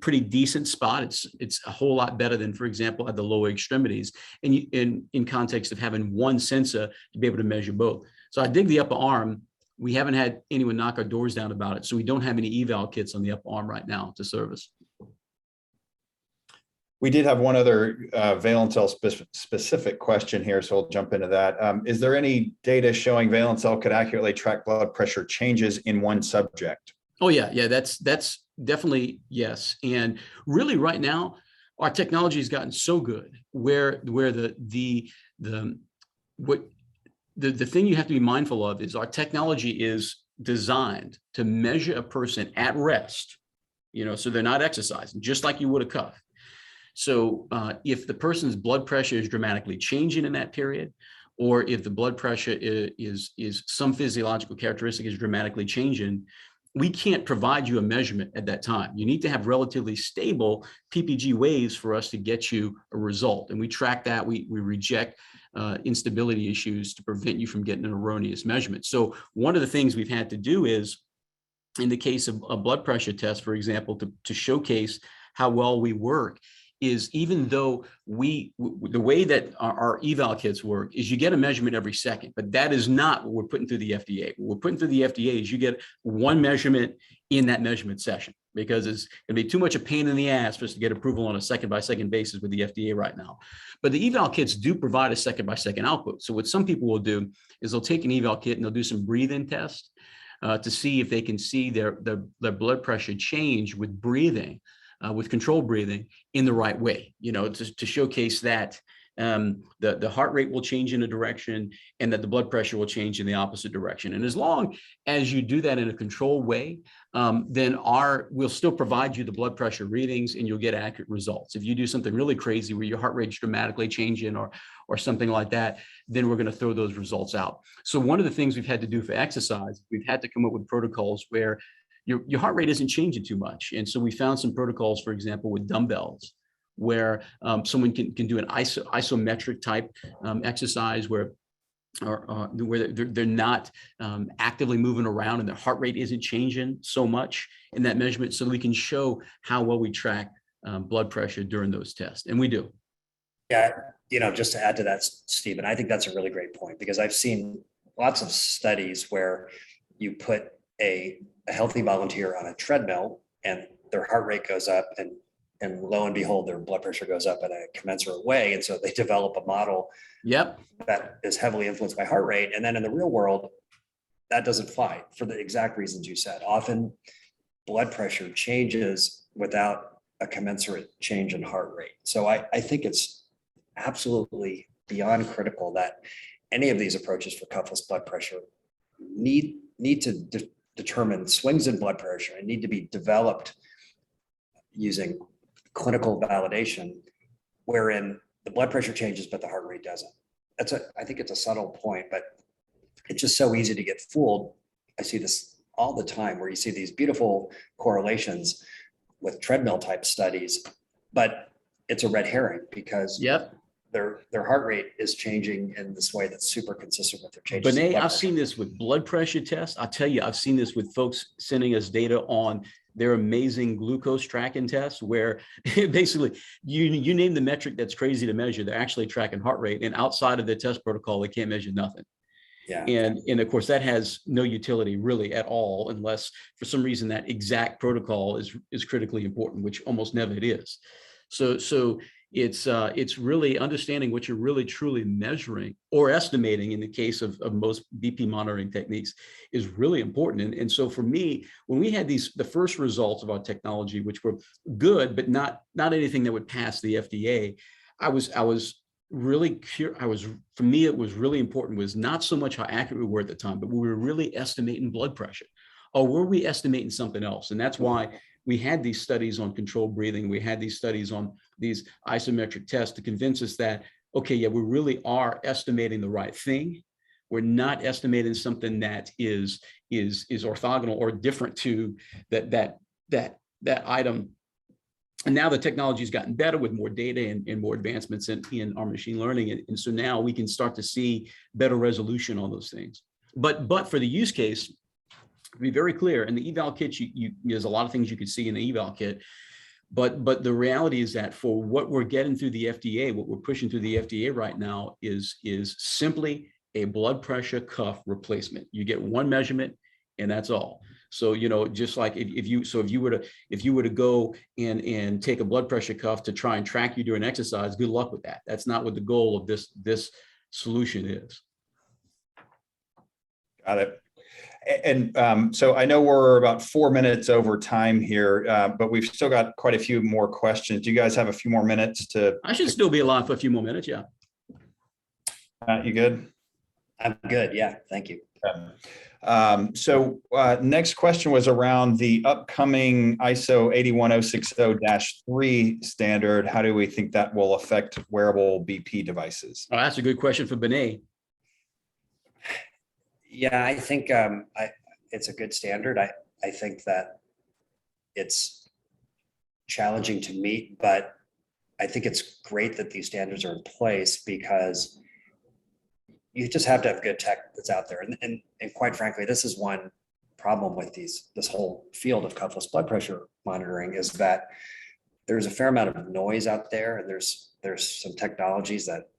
[SPEAKER 4] pretty decent spot. It's a whole lot better than, for example, at the lower extremities, and in context of having one sensor to be able to measure both. So I dig the upper arm. We haven't had anyone knock our doors down about it, so we don't have any eval kits on the upper arm right now to service.
[SPEAKER 1] We did have one other valence cell specific question here, so I'll jump into that. Is there any data showing valence cell could accurately track blood pressure changes in one subject? Oh
[SPEAKER 4] yeah, that's definitely yes. And really, right now, our technology has gotten so good where the thing you have to be mindful of is our technology is designed to measure a person at rest, so they're not exercising, just like you would a cuff. So if the person's blood pressure is dramatically changing in that period, or if the blood pressure is some physiological characteristic is dramatically changing, we can't provide you a measurement at that time. You need to have relatively stable PPG waves for us to get you a result. And we track that. We reject instability issues to prevent you from getting an erroneous measurement. So one of the things we've had to do is, in the case of a blood pressure test, for example, to showcase how well we work, is even though the way that our eval kits work is you get a measurement every second, but that is not what we're putting through the FDA. What we're putting through the FDA is you get one measurement in that measurement session, because it's going to be too much a pain in the ass for us to get approval on a second-by-second basis with the FDA right now. But the eval kits do provide a second-by-second output. So what some people will do is they'll take an eval kit and they'll do some breathing tests to see if they can see their blood pressure change with breathing. With controlled breathing in the right way, to showcase that the heart rate will change in a direction and that the blood pressure will change in the opposite direction. And as long as you do that in a controlled way, then we'll still provide you the blood pressure readings and you'll get accurate results. If you do something really crazy where your heart rate's dramatically changing or something like that, then we're going to throw those results out. So one of the things we've had to do for exercise, we've had to come up with protocols where your heart rate isn't changing too much. And so we found some protocols, for example, with dumbbells, where someone can do an isometric type exercise where they're not actively moving around and their heart rate isn't changing so much in that measurement, so we can show how well we track blood pressure during those tests. And we do.
[SPEAKER 2] Yeah, just to add to that, Stephen, I think that's a really great point, because I've seen lots of studies where you put a healthy volunteer on a treadmill and their heart rate goes up, and lo and behold, their blood pressure goes up in a commensurate way. And so they develop a model that is heavily influenced by heart rate. And then in the real world, that doesn't fly for the exact reasons you said. Often blood pressure changes without a commensurate change in heart rate. So I think it's absolutely beyond critical that any of these approaches for cuffless blood pressure need to determine swings in blood pressure and need to be developed using clinical validation, wherein the blood pressure changes but the heart rate doesn't. I think it's a subtle point, but it's just so easy to get fooled. I see this all the time where you see these beautiful correlations with treadmill type studies, but it's a red herring, because their heart rate is changing in this way that's super consistent with their changes.
[SPEAKER 4] Banet, I've seen this with blood pressure tests. I'll tell you, I've seen this with folks sending us data on their amazing glucose tracking tests, where basically you name the metric that's crazy to measure, they're actually tracking heart rate, and outside of the test protocol, they can't measure nothing.
[SPEAKER 2] Yeah.
[SPEAKER 4] And of course, that has no utility really at all, unless for some reason that exact protocol is critically important, which almost never it is. So it's really understanding what you're really truly measuring or estimating in the case of most BP monitoring techniques is really important. And so for me, when we had the first results of our technology, which were good, but not anything that would pass the FDA, I was really curious. For me, it was really important was not so much how accurate we were at the time, but we were really estimating blood pressure, or were we estimating something else? And that's why we had these studies on controlled breathing. We had these studies on these isometric tests to convince us that, okay, yeah, we really are estimating the right thing. We're not estimating something that is orthogonal or different to that item. And now the technology has gotten better with more data and more advancements in our machine learning. And so now we can start to see better resolution on those things. But for the use case, to be very clear, in the eval kit, there's a lot of things you could see in the eval kit, but the reality is that for what we're getting through the FDA, what we're pushing through the FDA right now is simply a blood pressure cuff replacement. You get one measurement, and that's all. So, just like if you were to go and take a blood pressure cuff to try and track you during exercise, good luck with that. That's not what the goal of this solution is.
[SPEAKER 1] Got it. And so I know we're about 4 minutes over time here, but we've still got quite a few more questions. Do you guys have a few more minutes to?
[SPEAKER 4] I should still be alive for a few more minutes. Yeah.
[SPEAKER 1] You good?
[SPEAKER 2] I'm good. Yeah. Thank you.
[SPEAKER 1] So next question was around the upcoming ISO 81060-3 standard. How do we think that will affect wearable BP devices?
[SPEAKER 4] Oh, that's a good question for Banet.
[SPEAKER 2] Yeah, I think it's a good standard. I think that it's challenging to meet, but I think it's great that these standards are in place because you just have to have good tech that's out there. And quite frankly, this is one problem with this whole field of cuffless blood pressure monitoring is that there's a fair amount of noise out there, and there's some technologies that,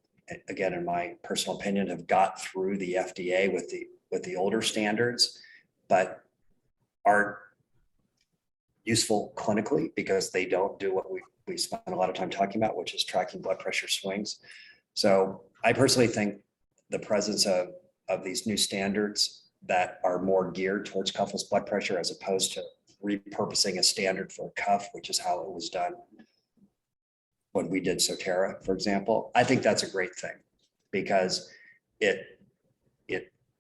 [SPEAKER 2] again, in my personal opinion, have got through the FDA with the older standards, but aren't useful clinically because they don't do what we spend a lot of time talking about, which is tracking blood pressure swings. So I personally think the presence of these new standards that are more geared towards cuffless blood pressure as opposed to repurposing a standard for a cuff, which is how it was done when we did Sotera, for example, I think that's a great thing because it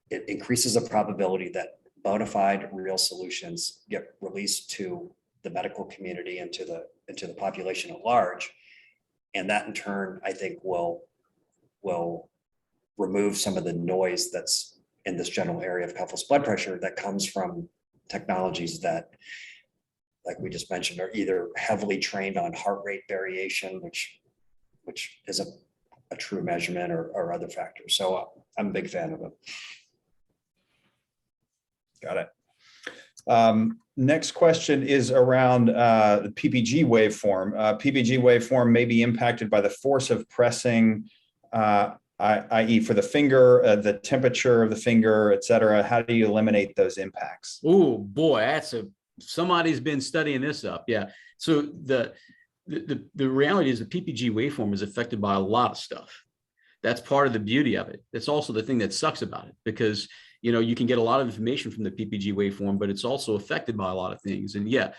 [SPEAKER 2] increases the probability that bona fide real solutions get released to the medical community and to the population at large. And that in turn, I think will remove some of the noise that's in this general area of cuffless blood pressure that comes from technologies that, like we just mentioned, are either heavily trained on heart rate variation, which isn't a true measurement, or other factors. So I'm a big fan of it.
[SPEAKER 1] Got it. Next question is around PPG waveform. PPG waveform may be impacted by the force of pressing, i.e. for the finger, the temperature of the finger, et cetera. How do you eliminate those impacts?
[SPEAKER 4] Oh boy, somebody's been studying this up. Yeah. So the reality is the PPG waveform is affected by a lot of stuff. That's part of the beauty of it. It's also the thing that sucks about it because you can get a lot of information from the PPG waveform, but it's also affected by a lot of things. And yeah,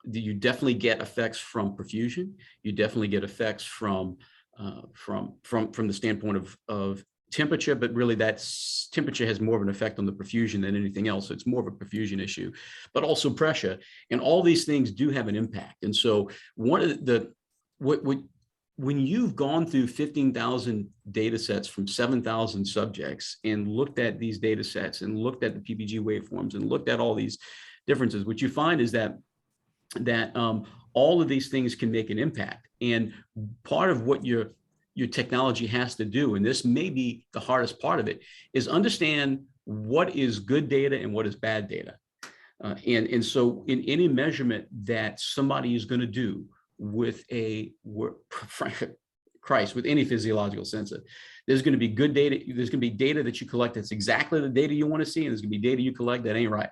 [SPEAKER 4] you definitely get effects from perfusion. You definitely get effects from the standpoint of temperature, but really that temperature has more of an effect on the perfusion than anything else. So it's more of a perfusion issue, but also pressure. And all these things do have an impact. And so one of when you've gone through 15,000 data sets from 7,000 subjects and looked at these data sets and looked at the PPG waveforms and looked at all these differences, what you find is that all of these things can make an impact. And part of what your technology has to do, and this may be the hardest part of it, is understand what is good data and what is bad data. And so in any measurement that somebody is going to do with with any physiological sensor, there's going to be good data. There's going to be data that you collect that's exactly the data you want to see, and there's going to be data you collect that ain't right.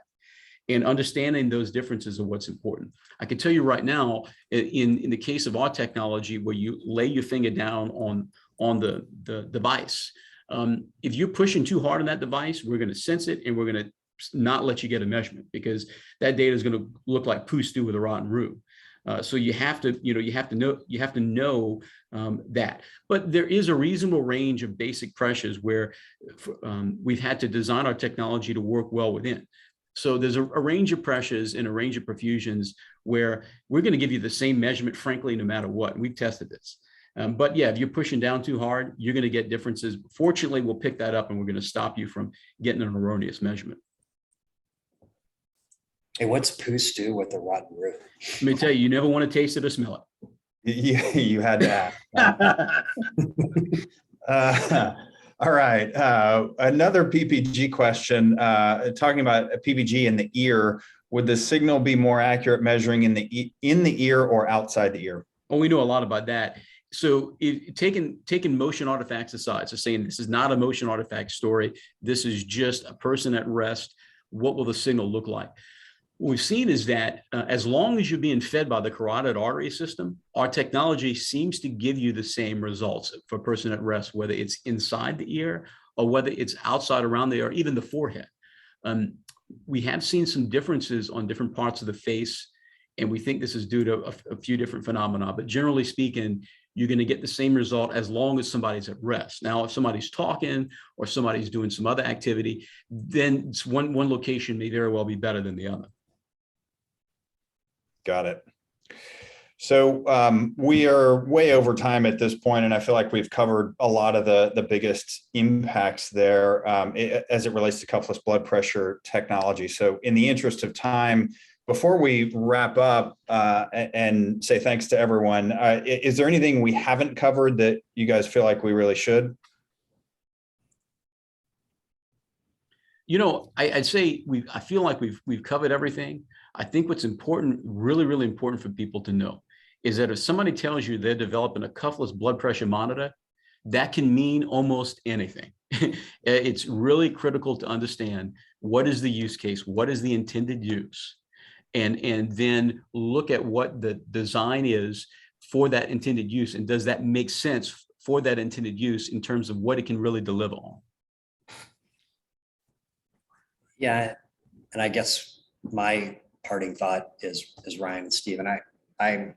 [SPEAKER 4] And understanding those differences are what's important. I can tell you right now, in the case of our technology, where you lay your finger down on the device, if you're pushing too hard on that device, we're going to sense it and we're going to not let you get a measurement, because that data is going to look like poo stew with a rotten root. So you have to know that. But there is a reasonable range of basic pressures where we've had to design our technology to work well within. So there's a range of pressures and a range of perfusions where we're going to give you the same measurement, frankly, no matter what. And we've tested this. But yeah, if you're pushing down too hard, you're going to get differences. Fortunately, we'll pick that up and we're going to stop you from getting an erroneous measurement.
[SPEAKER 2] Hey, what's poo stew with the rotten root?
[SPEAKER 4] Let me tell you, you never want to taste it or smell it.
[SPEAKER 1] You had to ask. All right. Another PPG question, talking about a PPG in the ear. Would the signal be more accurate measuring in the ear or outside the ear?
[SPEAKER 4] Well, we know a lot about that. So taking motion artifacts aside, so saying this is not a motion artifact story, this is just a person at rest, what will the signal look like? What we've seen is that as long as you're being fed by the carotid artery system, our technology seems to give you the same results for a person at rest, whether it's inside the ear or whether it's outside around the ear, or even the forehead. We have seen some differences on different parts of the face, and we think this is due to a few different phenomena, but generally speaking, you're going to get the same result as long as somebody's at rest. Now, if somebody's talking or somebody's doing some other activity, then one location may very well be better than the other.
[SPEAKER 1] Got it. So we are way over time at this point, and I feel like we've covered a lot of the biggest impacts there as it relates to cuffless blood pressure technology. So in the interest of time, before we wrap up and say thanks to everyone, is there anything we haven't covered that you guys feel like we really should?
[SPEAKER 4] You know, I'd say I feel like we've covered everything. I think what's important, really, really important for people to know is that if somebody tells you they're developing a cuffless blood pressure monitor, that can mean almost anything. It's really critical to understand what is the use case, what is the intended use, and then look at what the design is for that intended use, and does that make sense for that intended use in terms of what it can really deliver on.
[SPEAKER 2] Yeah, and I guess my parting thought is Ryan and Steve, and I've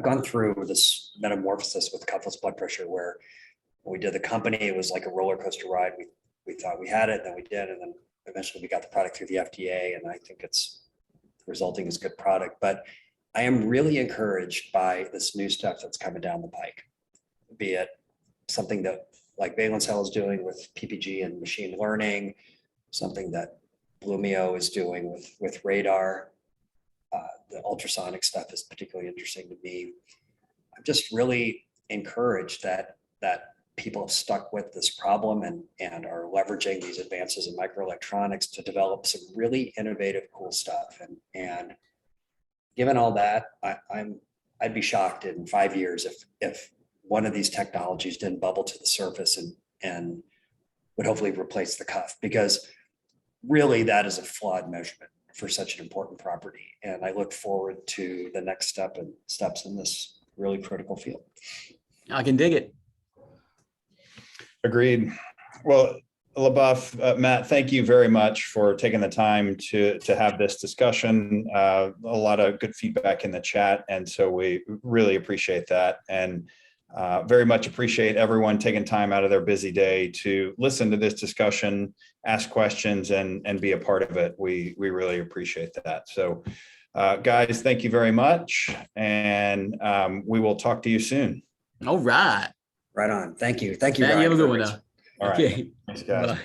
[SPEAKER 2] gone through this metamorphosis with cuffless blood pressure, where when we did the company, it was like a roller coaster ride. We thought we had it, then we did, and then eventually we got the product through the FDA, and I think it's resulting as good product. But I am really encouraged by this new stuff that's coming down the pike, be it something that like Valence is doing with PPG and machine learning, something that Blumio is doing with radar. The ultrasonic stuff is particularly interesting to me. I'm just really encouraged that people have stuck with this problem and are leveraging these advances in microelectronics to develop some really innovative, cool stuff. And given all that, I'd be shocked in 5 years if one of these technologies didn't bubble to the surface and would hopefully replace the cuff, because really that is a flawed measurement for such an important property. And I look forward to the next steps in this really critical field.
[SPEAKER 4] I can dig it.
[SPEAKER 1] Agreed. Well, LaBeouf, Matt, thank you very much for taking the time to have this discussion. A lot of good feedback in the chat, and so we really appreciate that, and very much appreciate everyone taking time out of their busy day to listen to this discussion, ask questions, and be a part of it. We really appreciate that. So, guys, thank you very much, and we will talk to you soon.
[SPEAKER 4] All right.
[SPEAKER 2] Right on. Thank you. Thank you.
[SPEAKER 4] Matt, you have a good one now.
[SPEAKER 1] All right.
[SPEAKER 4] Okay.
[SPEAKER 1] Thanks, guys.
[SPEAKER 4] Bye.